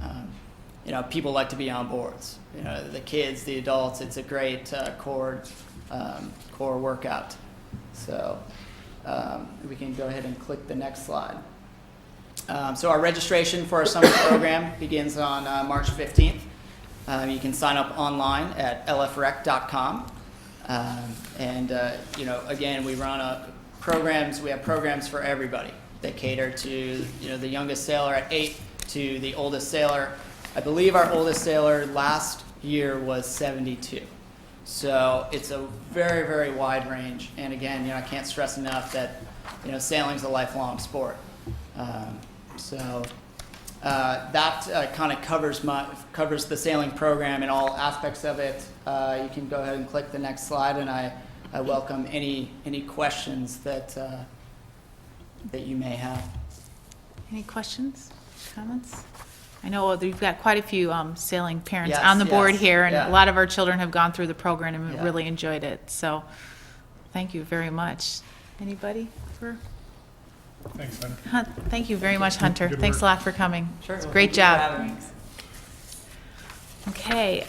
People like to be on boards. The kids, the adults. It's a great core workout. So we can go ahead and click the next slide. So our registration for our summer program begins on March 15th. You can sign up online at lfrec.com. Again, we run programs. We have programs for everybody. They cater to the youngest sailor at 8 to the oldest sailor. I believe our oldest sailor last year was 72. So it's a very, very wide range. And again, I can't stress enough that sailing's a lifelong sport. That kind of covers the sailing program and all aspects of it. You can go ahead and click the next slide, and I welcome any questions that you may have. Any questions, comments? I know we've got quite a few sailing parents Yes, on the board yes, here, and yeah. a lot of our children have gone through the program and Yeah. really enjoyed it. So, thank you very much. Anybody for? Thanks, Hunter. Thank you very much, Hunter. Good Thanks a work. lot for coming. Sure. It's a Well, great thank you for job. having me. Okay.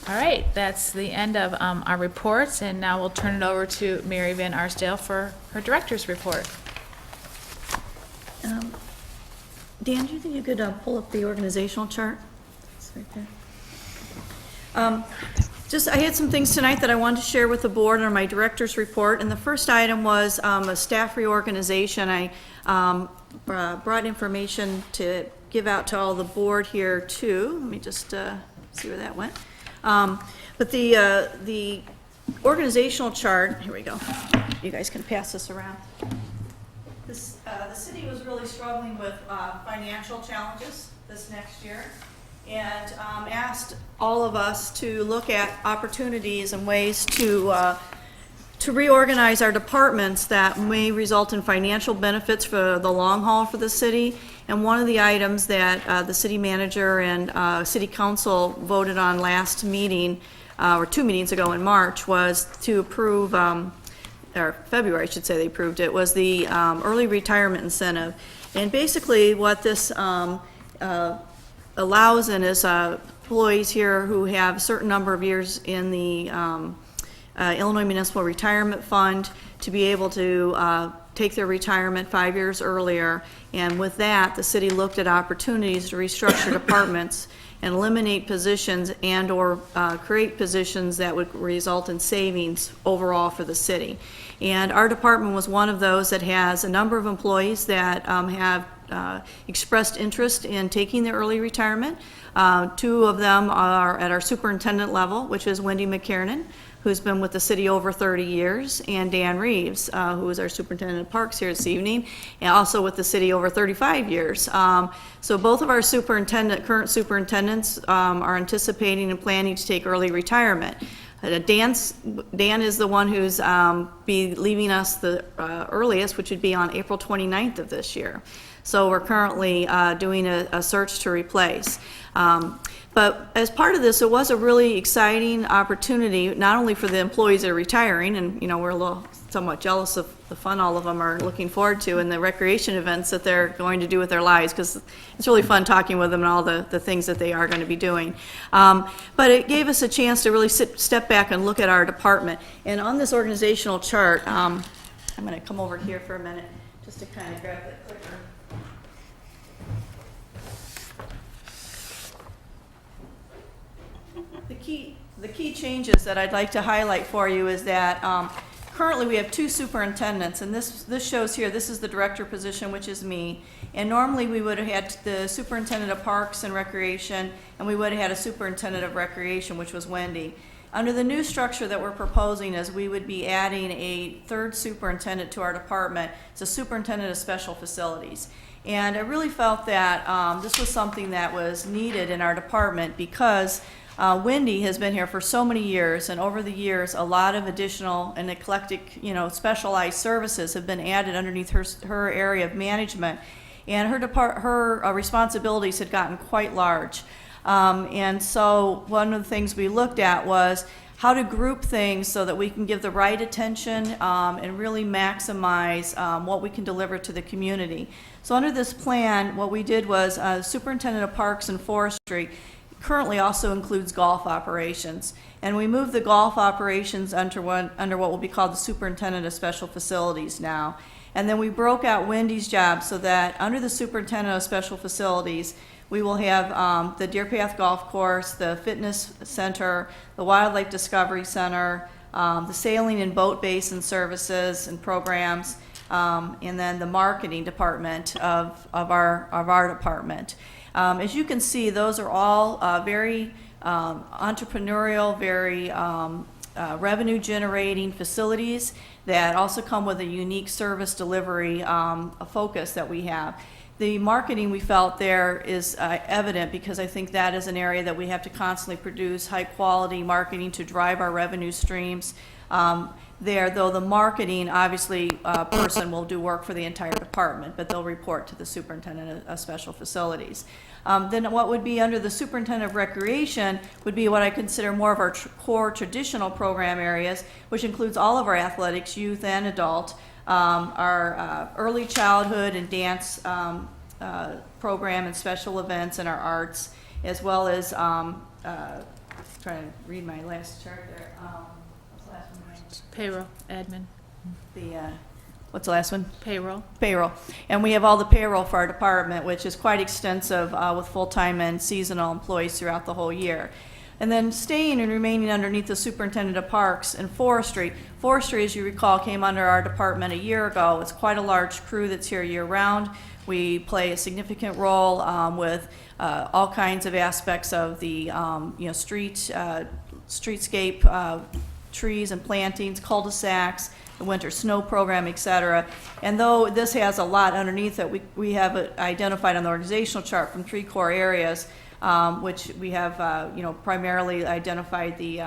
All right. That's the end of our reports, and now we'll turn it over to Mary Van Arsdale for her director's report. Dan, do you think you could pull up the organizational chart? It's right there. I had some things tonight that I wanted to share with the board on my director's report, and the first item was a staff reorganization. I brought information to give out to all the board here too. Let me just see where that went. But the organizational chart, here we go. You guys can pass this around. The city was really struggling with financial challenges this next year, and asked all of us to look at opportunities and ways to reorganize our departments that may result in financial benefits for the long haul for the city. And one of the items that the city manager and city council voted on last meeting, or 2 meetings ago in March, was to approve, or February, I should say, they approved it, was the early retirement incentive. And basically what this allows in is employees here who have a certain number of years in the Illinois Municipal Retirement Fund to be able to take their retirement 5 years earlier. And with that, the city looked at opportunities to restructure departments and eliminate positions and/or create positions that would result in savings overall for the city. And our department was one of those that has a number of employees that have expressed interest in taking their early retirement. 2 of them are at our superintendent level, which is Wendy McKiernan, who's been with the city over 30 years, and Dan Reeves, who is our superintendent of parks here this evening, and also with the city over 35 years. So both of our current superintendents are anticipating and planning to take early retirement. Dan is the one who's be leaving us the earliest, which would be on April 29th of this year. So we're currently doing a search to replace. But as part of this, it was a really exciting opportunity, not only for the employees that are retiring, and we're a little somewhat jealous of the fun all of them are looking forward to, and the recreation events that they're going to do with their lives, because it's really fun talking with them and all the things that they are going to be doing. But it gave us a chance to really step back and look at our department. And on this organizational chart, I'm going to come over here for a minute just to kind of grab that clicker. The key changes that I'd like to highlight for you is that currently we have 2 superintendents, and this shows here, this is the director position, which is me, and normally we would have had the superintendent of parks and recreation, and we would have had a superintendent of recreation, which was Wendy. Under the new structure that we're proposing is we would be adding a 3rd superintendent to our department. It's a superintendent of special facilities. And I really felt that this was something that was needed in our department because Wendy has been here for so many years, and over the years, a lot of additional and eclectic, specialized services have been added underneath her area of management, and her responsibilities had gotten quite large. And so one of the things we looked at was how to group things so that we can give the right attention and really maximize what we can deliver to the community. So under this plan, what we did was Superintendent of Parks and Forestry currently also includes golf operations. And we moved the golf operations under what will be called the Superintendent of Special Facilities now. And then we broke out Wendy's job so that under the Superintendent of Special Facilities, we will have the Deer Path Golf Course, the Fitness Center, the Wildlife Discovery Center, the Sailing and Boat Basin Services and Programs, and then the Marketing Department of our department. As you can see, those are all very entrepreneurial, very revenue-generating facilities that also come with a unique service delivery focus that we have. The marketing we felt there is evident because I think that is an area that we have to constantly produce high-quality marketing to drive our revenue streams. There, though the marketing, obviously, person will do work for the entire department, but they'll report to the superintendent of special facilities. Then what would be under the superintendent of recreation would be what I consider more of our core traditional program areas, which includes all of our athletics, youth and adult, our early childhood and dance program and special events and our arts, as well as, trying to read my last chart there. What's the last one? Payroll, admin, What's the last one? payroll. Payroll. And we have all the payroll for our department, which is quite extensive with full-time and seasonal employees throughout the whole year. And then staying and remaining underneath the superintendent of parks and forestry. Forestry, as you recall, came under our department a year ago. It's quite a large crew that's here year-round. We play a significant role with all kinds of aspects of the streetscape, trees and plantings, cul-de-sacs, the winter snow program, et cetera. And though this has a lot underneath it, we have it identified on the organizational chart from 3 core areas, which we have, primarily identified the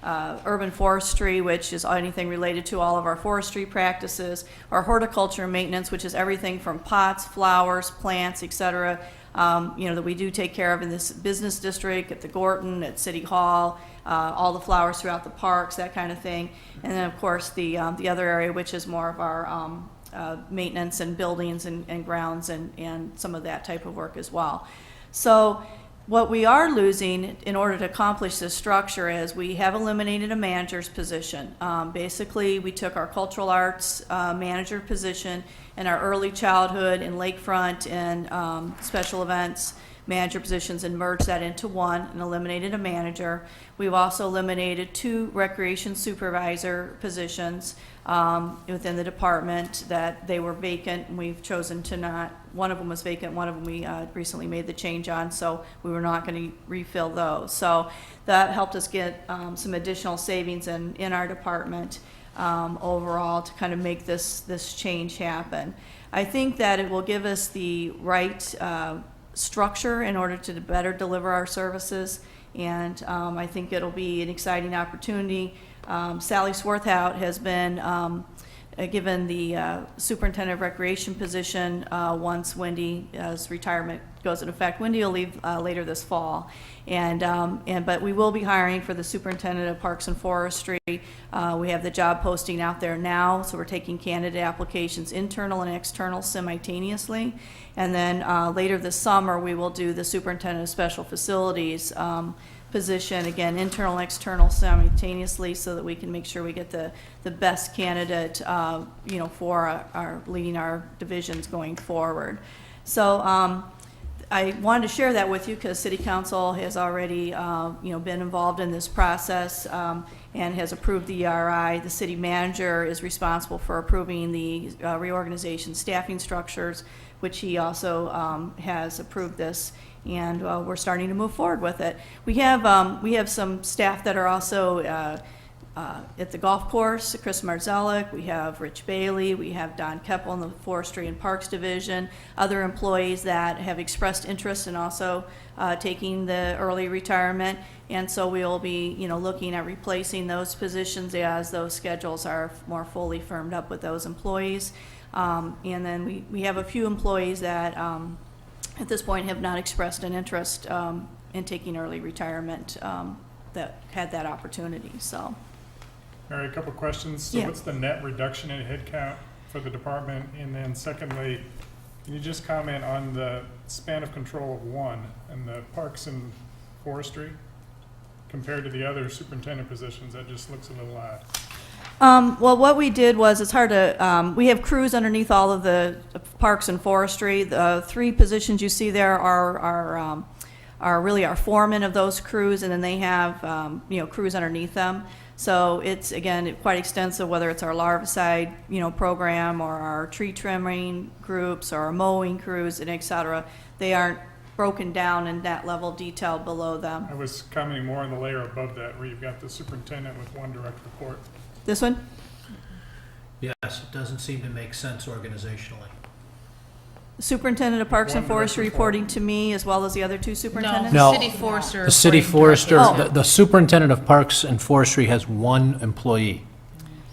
urban forestry, which is anything related to all of our forestry practices, our horticulture and maintenance, which is everything from pots, flowers, plants, et cetera, that we do take care of in this business district, at the Gorton, at City Hall, all the flowers throughout the parks, that kind of thing. And then, of course, the other area, which is more of our maintenance and buildings and grounds and some of that type of work as well. So what we are losing in order to accomplish this structure is we have eliminated a manager's position. Basically, we took our cultural arts manager position and our early childhood and lakefront and special events manager positions and merged that into one and eliminated a manager. We've also eliminated 2 recreation supervisor positions within the department that they were vacant, and we've chosen to not, one of them was vacant, one of them we recently made the change on, so we were not going to refill those. So that helped us get some additional savings in our department overall to kind of make this change happen. I think that it will give us the right structure in order to better deliver our services, and I think it'll be an exciting opportunity. Sally Swarthout has been given the superintendent of recreation position once Wendy's retirement goes into effect. Wendy will leave later this fall, but we will be hiring for the superintendent of parks and forestry. We have the job posting out there now, so we're taking candidate applications, internal and external, simultaneously. And then later this summer, we will do the superintendent of special facilities position, again, internal and external simultaneously, so that we can make sure we get the best candidate, for our leading our divisions going forward. So I wanted to share that with you because City Council has already, been involved in this process and has approved the ERI. The city manager is responsible for approving the reorganization staffing structures, which he also has approved this, and we're starting to move forward with it. We have some staff that are also at the golf course, Chris Marzellik, we have Rich Bailey, we have Don Keppel in the Forestry and Parks Division, other employees that have expressed interest in also taking the early retirement, and so we'll be, looking at replacing those positions as those schedules are more fully firmed up with those employees. And then we have a few employees that at this point have not expressed an interest in taking early retirement that had that opportunity, so. Mary, a couple questions. So Yeah. what's the net reduction in headcount for the department? And then secondly, can you just comment on the span of control of one in the parks and forestry compared to the other superintendent positions? That just looks a little odd. Well, what we did was, it's hard to, we have crews underneath all of the parks and forestry. The 3 positions you see there are really our foremen of those crews, and then they have, crews underneath them. So it's, again, quite extensive, whether it's our larvicide, program, or our tree trimming groups, or our mowing crews, and et cetera. They aren't broken down in that level of detail below them. I was commenting more on the layer above that where you've got the superintendent with 1 direct report. This one? Yes, it doesn't seem to make sense organizationally. Superintendent of Parks and One direct Forestry reporting to me as well as the other two superintendents? No. City forester. The city reporting forester, directly. the superintendent of parks and forestry has one employee,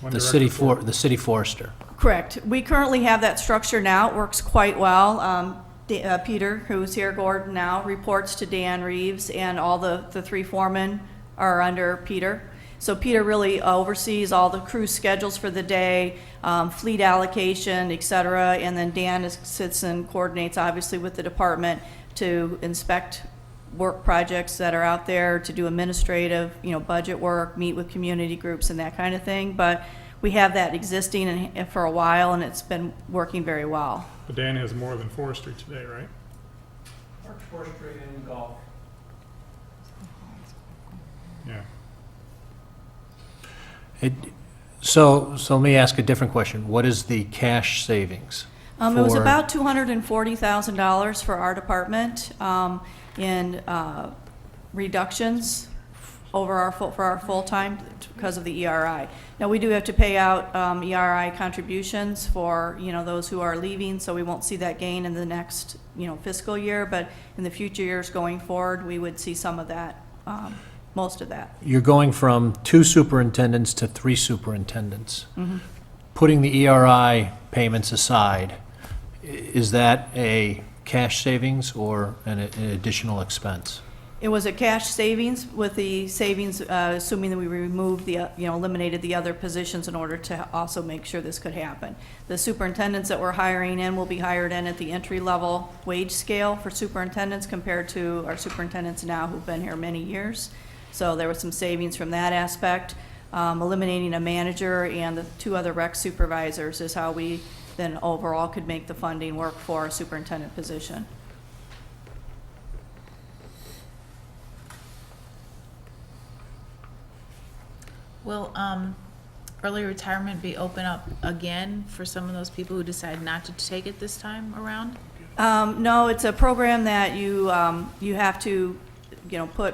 One the direct city report. the city forester. Correct. We currently have that structure now. It works quite well. Peter, who's here, Gordon now, reports to Dan Reeves, and all the three foremen are under Peter. So Peter really oversees all the crew schedules for the day, fleet allocation, et cetera, and then Dan sits and coordinates, obviously, with the department to inspect work projects that are out there, to do administrative, budget work, meet with community groups and that kind of thing. But we have that existing for a while, and it's been working very well. But Dan has more than forestry today, right? Parks, forestry, and golf. Yeah. So let me ask a different question. What is the cash savings? It was for- about $240,000 for our department in reductions for our full-time because of the ERI. Now, we do have to pay out ERI contributions for, those who are leaving, so we won't see that gain in the next, fiscal year, but in the future years going forward, we would see some of that, most of that. You're going from 2 superintendents to 3 superintendents. Mm-hmm. Putting the ERI payments aside, is that a cash savings or an additional expense? It was a cash savings, with the savings, assuming that we removed eliminated the other positions in order to also make sure this could happen. The superintendents that we're hiring in will be hired in at the entry-level wage scale for superintendents compared to our superintendents now who've been here many years. So there was some savings from that aspect. Eliminating a manager and the 2 other rec supervisors is how we then overall could make the funding work for a superintendent position. Will early retirement be open up again for some of those people who decide not to take it this time around? No, it's a program that you have to,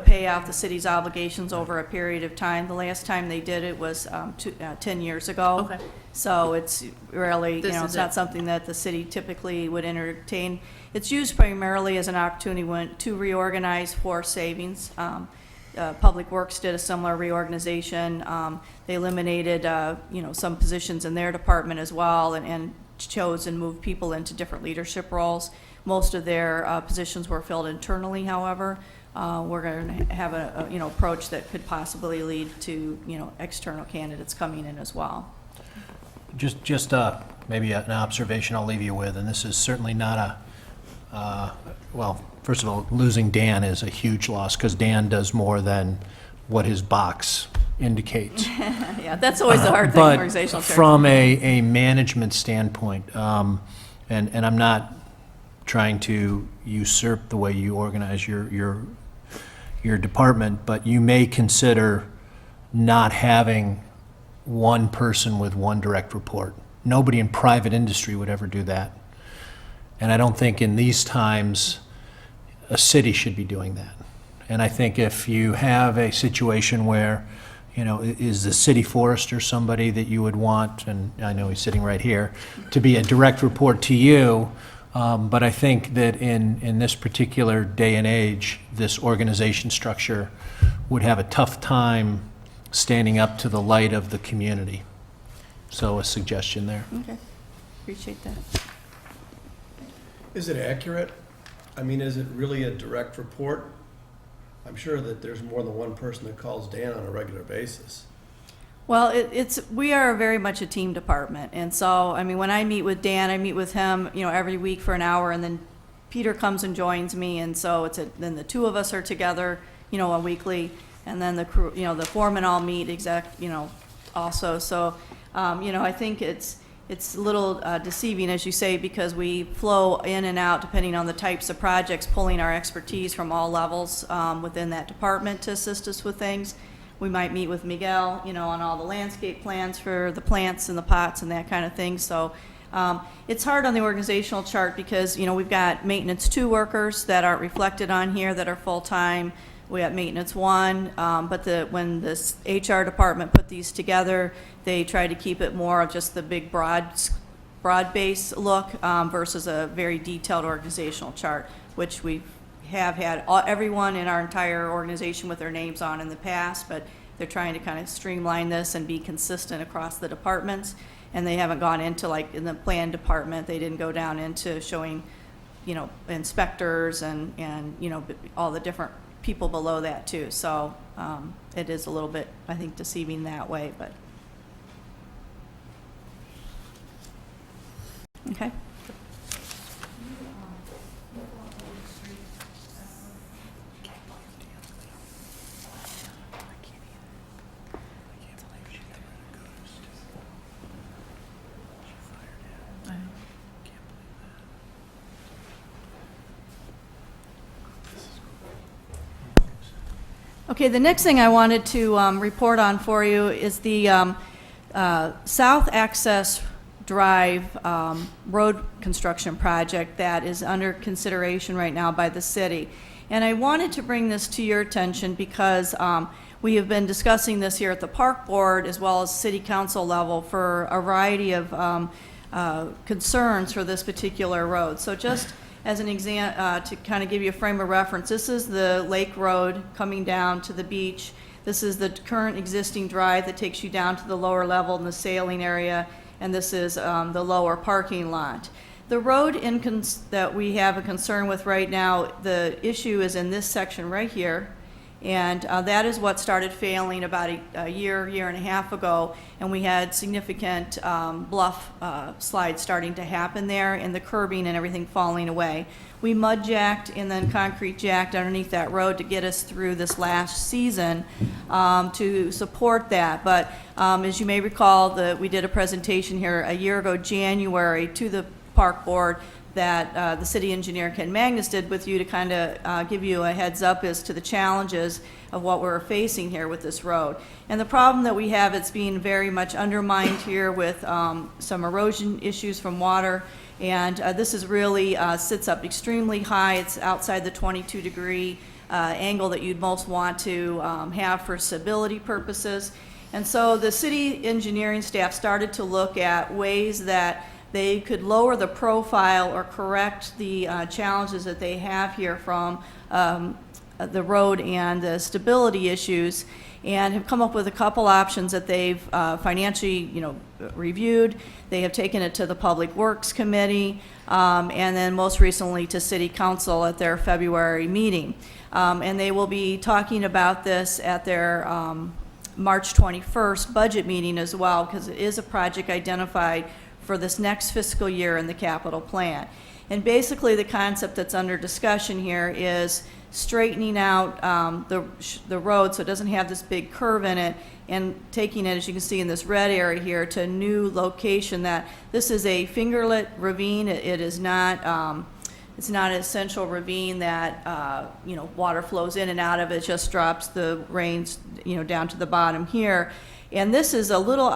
pay off the city's obligations over a period of time. The last time they did it was 10 years ago. Okay. So it's really, This is it's not it. something that the city typically would entertain. It's used primarily as an opportunity to reorganize for savings. Public Works did a similar reorganization. They eliminated, some positions in their department as well, and chose and moved people into different leadership roles. Most of their positions were filled internally, however. We're going to have a approach that could possibly lead to, external candidates coming in as well. Just maybe an observation I'll leave you with, and this is certainly not well, first of all, losing Dan is a huge loss because Dan does more than what his box indicates. Yeah, that's always the hard thing, But organizational chart. from a management standpoint, and I'm not trying to usurp the way you organize your department, but you may consider not having one person with one direct report. Nobody in private industry would ever do that. And I don't think in these times a city should be doing that. And I think if you have a situation where, is the city forester somebody that you would want, and I know he's sitting right here, to be a direct report to you, but I think that in this particular day and age, this organization structure would have a tough time standing up to the light of the community. So a suggestion there. Okay, appreciate that. Is it accurate? I mean, is it really a direct report? I'm sure that there's more than one person that calls Dan on a regular basis. Well, we are very much a team department, and so, when I meet with Dan, I meet with him, every week for an hour, and then Peter comes and joins me, and so then the 2 of us are together, a weekly, and then the crew, the foremen all meet also, so, I think it's a little deceiving, as you say, because we flow in and out depending on the types of projects, pulling our expertise from all levels within that department to assist us with things. We might meet with Miguel, on all the landscape plans for the plants and the pots and that kind of thing. So it's hard on the organizational chart because, we've got maintenance 2 workers that aren't reflected on here that are full-time. We have maintenance 1, but when this HR department put these together, they tried to keep it more of just the big broad broad-based look versus a very detailed organizational chart, which we have had everyone in our entire organization with their names on in the past, but they're trying to kind of streamline this and be consistent across the departments. And they haven't gone into, like in the plan department, they didn't go down into showing, you know, inspectors and you know, all the different people below that too. So it is a little bit, I think, deceiving that way, but. Okay. Okay, the next thing I wanted to report on for you is the South Access Drive road construction project that is under consideration right now by the city. And I wanted to bring this to your attention because we have been discussing this here at the Park Board as well as City Council level for a variety of concerns for this particular road. So just as an example, to kind of give you a frame of reference, this is the Lake Road coming down to the beach. This is the current existing drive that takes you down to the lower level in the sailing area, and this is the lower parking lot. The road that we have a concern with right now, the issue is in this section right here, and that is what started failing about a year and a half ago, and we had significant bluff slides starting to happen there, and the curbing and everything falling away. We mud jacked and then concrete jacked underneath that road to get us through this last season to support that. But as you may recall, we did a presentation here a year ago, January, to the Park Board that the city engineer Ken Magnus did with you to kind of give you a heads up as to the challenges of what we're facing here with this road. And the problem that we have, it's being very much undermined here with some erosion issues from water. And this is really sits up extremely high. It's outside the 22-degree angle that you'd most want to have for stability purposes. And so the city engineering staff started to look at ways that they could lower the profile or correct the challenges that they have here from the road and the stability issues, and have come up with a couple options that they've financially, reviewed. They have taken it to the Public Works Committee, and then most recently to City Council at their February meeting. And they will be talking about this at their March 21st budget meeting as well, because it is a project identified for this next fiscal year in the capital plan. And basically the concept that's under discussion here is straightening out the road so it doesn't have this big curve in it, and taking it, as you can see in this red area here, to a new location. That this is a fingerlet ravine. It is not it's not an essential ravine that water flows in and out of. It just drops the rains down to the bottom here. And this is a little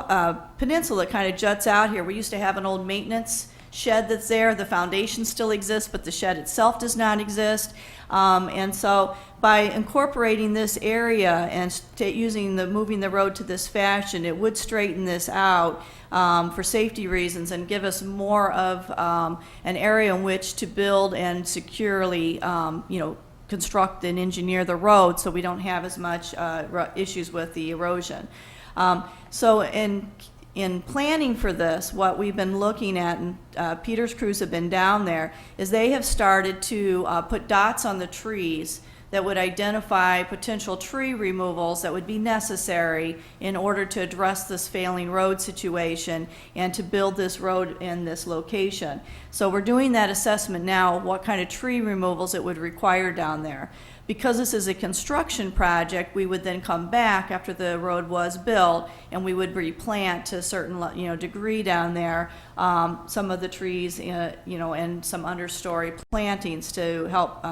peninsula that kind of juts out here. We used to have an old maintenance shed that's there. The foundation still exists, but the shed itself does not exist. And so by incorporating this area and moving the road to this fashion, it would straighten this out for safety reasons and give us more of an area in which to build and securely construct and engineer the road, so we don't have as much issues with the erosion. So in planning for this, what we've been looking at, and Peter's crews have been down there, is they have started to put dots on the trees that would identify potential tree removals that would be necessary in order to address this failing road situation and to build this road in this location. So we're doing that assessment now, what kind of tree removals it would require down there. Because this is a construction project, we would then come back after the road was built, and we would replant to a certain degree down there some of the trees, and some understory plantings to help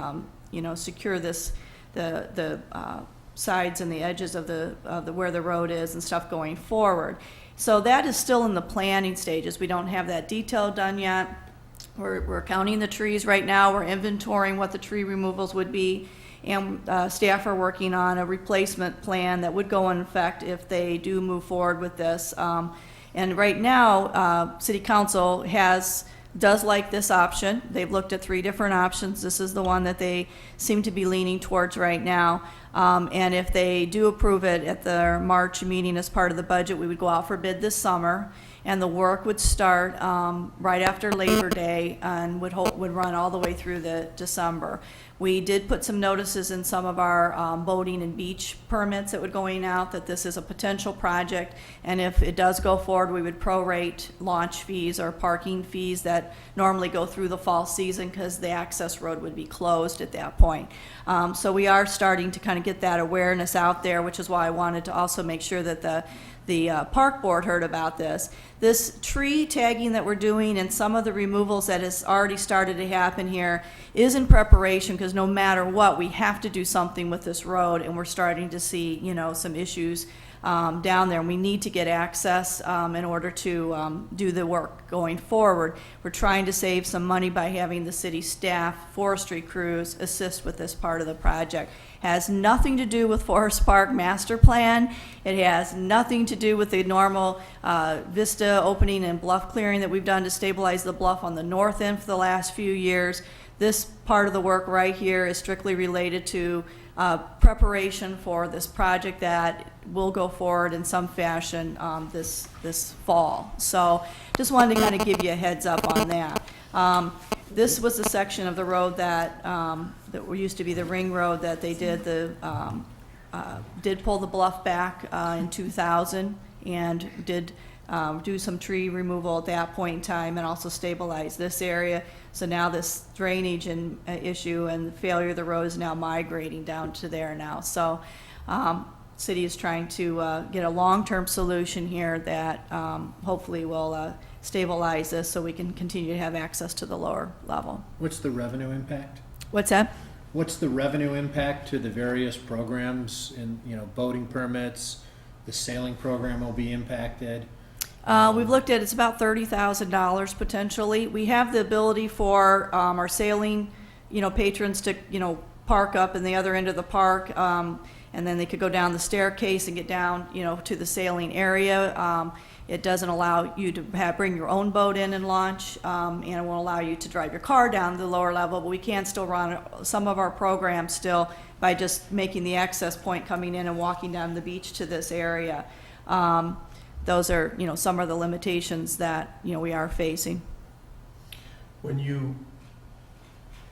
secure the sides and the edges of the where the road is and stuff going forward. So that is still in the planning stages. We don't have that detail done yet. We're counting the trees right now. We're inventorying what the tree removals would be. And staff are working on a replacement plan that would go in effect if they do move forward with this. And right now, City Council does like this option. They've looked at 3 different options. This is the one that they seem to be leaning towards right now. And if they do approve it at their March meeting as part of the budget, we would go out for bid this summer, and the work would start right after Labor Day and would run all the way through the December. We did put some notices in some of our boating and beach permits that would going out that this is a potential project, and if it does go forward, we would prorate launch fees or parking fees that normally go through the fall season because the access road would be closed at that point. So we are starting to kind of get that awareness out there, which is why I wanted to also make sure that the park board heard about this. This tree tagging that we're doing and some of the removals that has already started to happen here is in preparation, because no matter what, we have to do something with this road, and we're starting to see, you know, some issues down there, and we need to get access in order to do the work going forward. We're trying to save some money by having the city staff, forestry crews assist with this part of the project. Has nothing to do with Forest Park master plan. It has nothing to do with the normal vista opening and bluff clearing that we've done to stabilize the bluff on the north end for the last few years. This part of the work right here is strictly related to preparation for this project that will go forward in some fashion this fall. So just wanted to kind of give you a heads up on that. This was a section of the road that used to be the ring road that they did pull the bluff back in 2000 and did do some tree removal at that point in time and also stabilize this area. So now this drainage issue and failure of the road is now migrating down to there now. So city is trying to get a long-term solution here that hopefully will stabilize this so we can continue to have access to the lower level. What's the revenue impact? What's that? What's the revenue impact to the various programs in, you know, boating permits? The sailing program will be impacted. We've looked at, it's about $30,000 potentially. We have the ability for our sailing, you know, patrons to, you know, park up in the other end of the park, and then they could go down the staircase and get down, you know, to the sailing area. It doesn't allow you to bring your own boat in and launch, and it won't allow you to drive your car down to the lower level, but we can still run some of our programs still by just making the access point coming in and walking down the beach to this area. Those are, you know, some of the limitations that, you know, we are facing. When you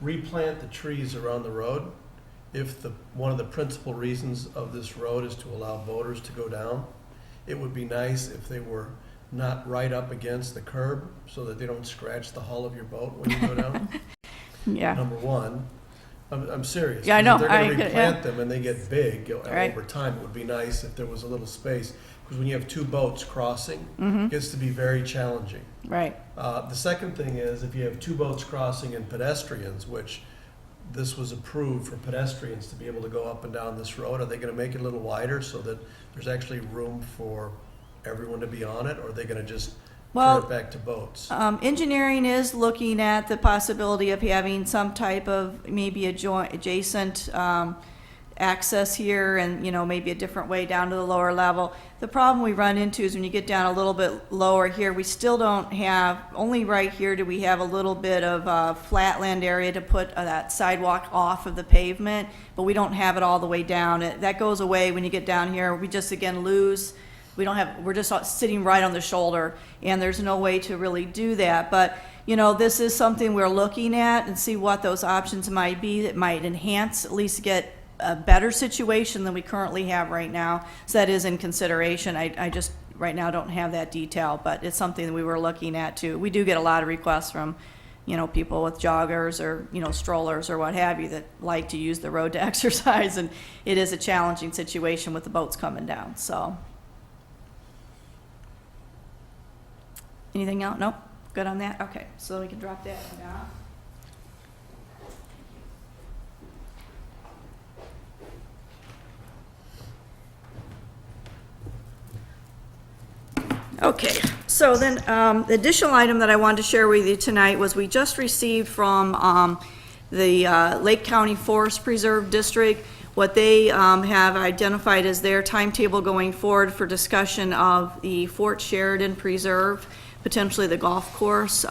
replant the trees around the road, if one of the principal reasons of this road is to allow boaters to go down, it would be nice if they were not right up against the curb so that they don't scratch the hull of your boat when you go down. Yeah. Number one. I'm serious. Yeah, I know. If they're going to replant yeah. them and they get big Right. over time, it would be nice if there was a little space. Because when you have 2 boats crossing, Mm-hmm. it gets to be very challenging. Right. The second thing is if you have 2 boats crossing and pedestrians, which this was approved for pedestrians to be able to go up and down this road, are they going to make it a little wider so that there's actually room for everyone to be on it, or are they going to just turn it back to boats? Engineering is looking at the possibility of having some type of maybe adjacent access here and, you know, maybe a different way down to the lower level. The problem we run into is when you get down a little bit lower here, we still don't have, only right here do we have a little bit of flatland area to put that sidewalk off of the pavement, but we don't have it all the way down. That goes away when you get down here. We just, again, lose. We're just sitting right on the shoulder, and there's no way to really do that. But, you know, this is something we're looking at and see what those options might be that might enhance, at least get a better situation than we currently have right now. So that is in consideration. I just right now don't have that detail, but it's something that we were looking at too. We do get a lot of requests from, you know, people with joggers or, you know, strollers or what have you that like to use the road to exercise, and it is a challenging situation with the boats coming down. So anything else? Nope. Good on that? Okay, so we can drop that one down. Okay, so then the additional item that I wanted to share with you tonight was we just received from the Lake County Forest Preserve District, what they have identified as their timetable going forward for discussion of the Fort Sheridan Preserve, potentially the golf course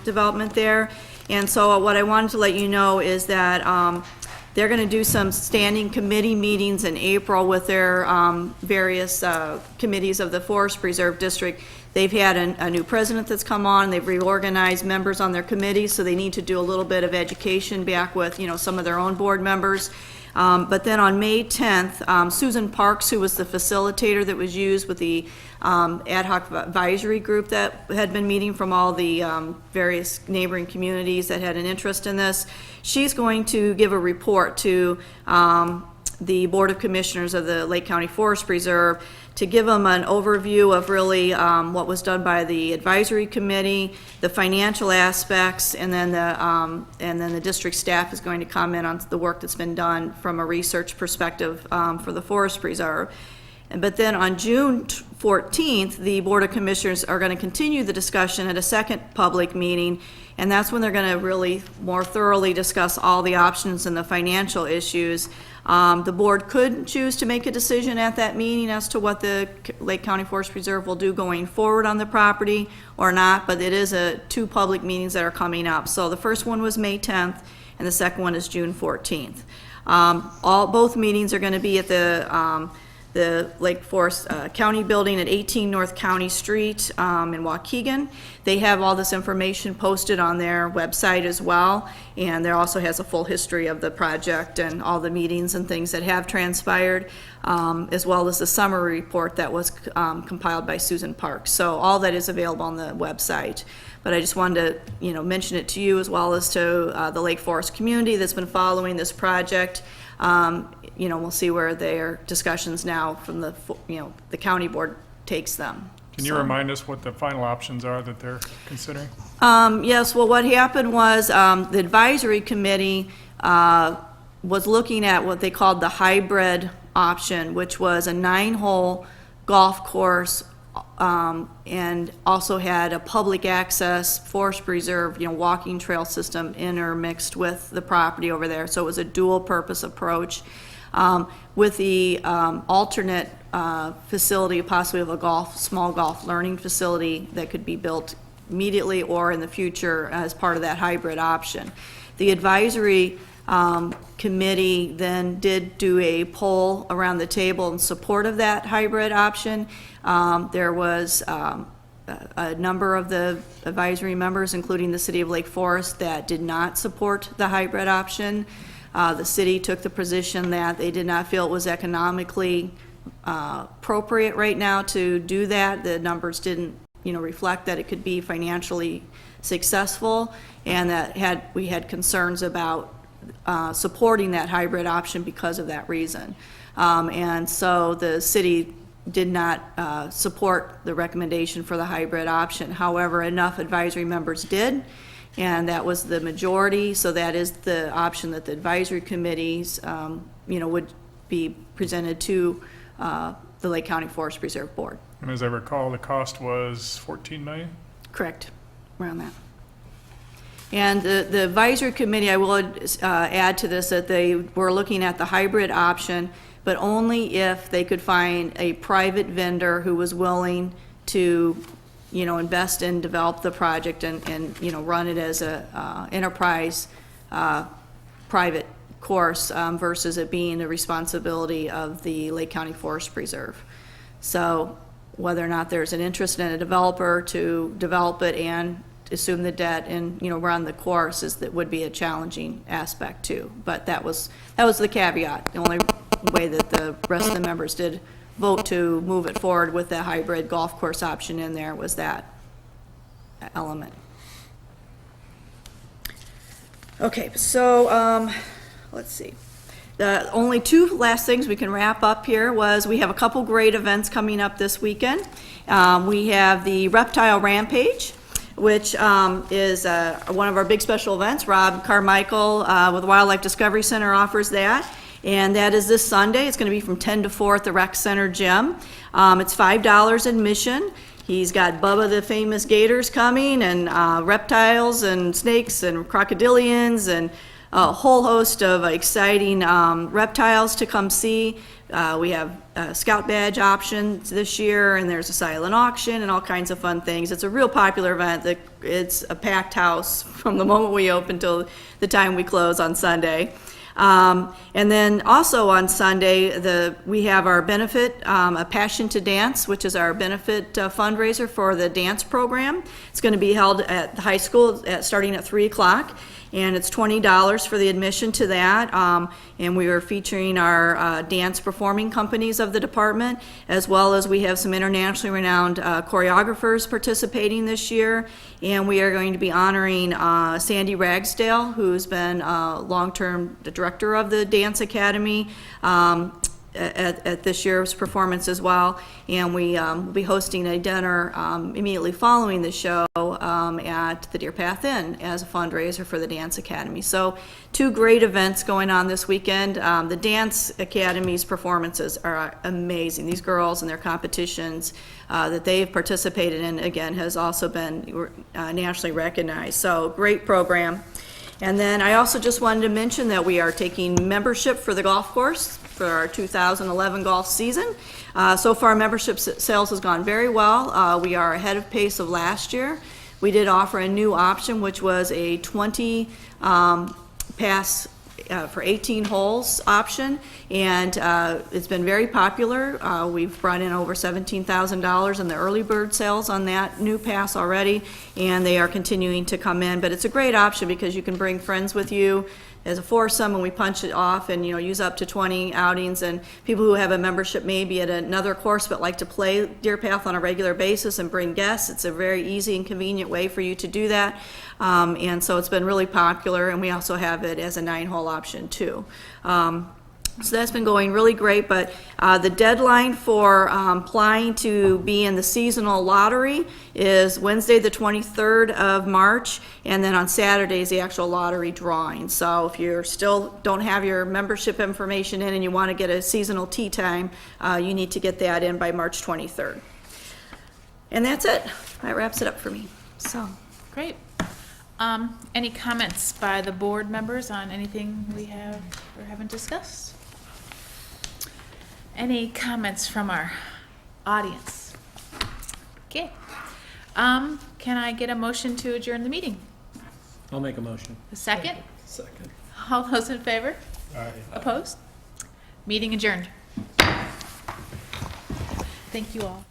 development there. And so what I wanted to let you know is that they're going to do some standing committee meetings in April with their various committees of the Forest Preserve District. They've had a new president that's come on. They've reorganized members on their committees, so they need to do a little bit of education back with, some of their own board members. But then on May 10th, Susan Parks, who was the facilitator that was used with the ad hoc advisory group that had been meeting from all the various neighboring communities that had an interest in this, she's going to give a report to the Board of Commissioners of the Lake County Forest Preserve to give them an overview of really what was done by the advisory committee, the financial aspects, and then the district staff is going to comment on the work that's been done from a research perspective for the Forest Preserve. But then on June 14th, the Board of Commissioners are going to continue the discussion at a second public meeting, and that's when they're going to really more thoroughly discuss all the options and the financial issues. The board could choose to make a decision at that meeting as to what the Lake County Forest Preserve will do going forward on the property or not, but it is two public meetings that are coming up. So the first one was May 10th, and the second one is June 14th. Both meetings are going to be at the Lake Forest County Building at 18 North County Street in Waukegan. They have all this information posted on their website as well, and there also has a full history of the project and all the meetings and things that have transpired, as well as the summary report that was compiled by Susan Parks. So all that is available on the website. But I just wanted to, mention it to you as well as to the Lake Forest community that's been following this project. We'll see where their discussions now from the county board takes them. Can you remind us what the final options are that they're considering? Yes, well, what happened was the advisory committee was looking at what they called the hybrid option, which was a 9-hole golf course and also had a public access forest preserve, walking trail system intermixed with the property over there. So it was a dual purpose approach. With the alternate facility, possibly of a small golf learning facility that could be built immediately or in the future as part of that hybrid option. The advisory committee then did do a poll around the table in support of that hybrid option. There was a number of the advisory members, including the City of Lake Forest, that did not support the hybrid option. The city took the position that they did not feel it was economically appropriate right now to do that. The numbers didn't, reflect that it could be financially successful, and that we had concerns about supporting that hybrid option because of that reason. And so the city did not support the recommendation for the hybrid option. However, enough advisory members did, and that was the majority, so that is the option that the advisory committees, would be presented to the Lake County Forest Preserve Board. And as I recall, the cost was $14 million? Correct, around that. And the advisory committee, I will add to this, that they were looking at the hybrid option, but only if they could find a private vendor who was willing to invest and develop the project and run it as a enterprise private course versus it being the responsibility of the Lake County Forest Preserve. So whether or not there's an interest in a developer to develop it and assume the debt and run the course that would be a challenging aspect too. But that was the caveat. The only way that the rest of the members did vote to move it forward with the hybrid golf course option in there was that element. Okay, so let's see. The only two last things we can wrap up here was we have a couple great events coming up this weekend. We have the Reptile Rampage, which is one of our big special events. Rob Carmichael with the Wildlife Discovery Center offers that. And that is this Sunday. It's going to be from 10 to 4 at the Rec Center gym. It's $5 admission. He's got Bubba the Famous Gators coming, and reptiles and snakes and crocodilians and a whole host of exciting reptiles to come see. We have Scout badge options this year, and there's a silent auction and all kinds of fun things. It's a real popular event. It's a packed house from the moment we open till the time we close on Sunday. And then also on Sunday, we have our benefit, A Passion to Dance, which is our benefit fundraiser for the dance program. It's going to be held at the high school starting at 3 o'clock. And it's $20 for the admission to that. And we are featuring our dance performing companies of the department, as well as we have some internationally renowned choreographers participating this year. And we are going to be honoring Sandy Ragsdale, who's been long-term the director of the Dance Academy, at this year's performance as well. And we will be hosting a dinner immediately following the show at the Deer Path Inn as a fundraiser for the Dance Academy. So 2 great events going on this weekend. The Dance Academy's performances are amazing. These girls and their competitions that they've participated in, again, has also been nationally recognized. So great program. And then I also just wanted to mention that we are taking membership for the golf course for our 2011 golf season. So far, membership sales has gone very well. We are ahead of pace of last year. We did offer a new option, which was a 20 pass for 18 holes option, and it's been very popular. We've brought in over $17,000 in the early bird sales on that new pass already, and they are continuing to come in. But it's a great option because you can bring friends with you as a foursome, and we punch it off and, use up to 20 outings. And people who have a membership maybe at another course but like to play Deer Path on a regular basis and bring guests, it's a very easy and convenient way for you to do that. And so it's been really popular, and we also have it as a 9-hole option too. So that's been going really great, but the deadline for applying to be in the seasonal lottery is Wednesday, the 23rd of March, and then on Saturday is the actual lottery drawing. So if you still don't have your membership information in and you want to get a seasonal tee time, you need to get that in by March 23rd. And that's it. That wraps it up for me. So. Great. Any comments by the board members on anything we have or haven't discussed? Any comments from our audience? Okay. Can I get a motion to adjourn the meeting? I'll make a motion. A second? Second. All those in favor? Aye. Opposed? Meeting adjourned. Thank you all.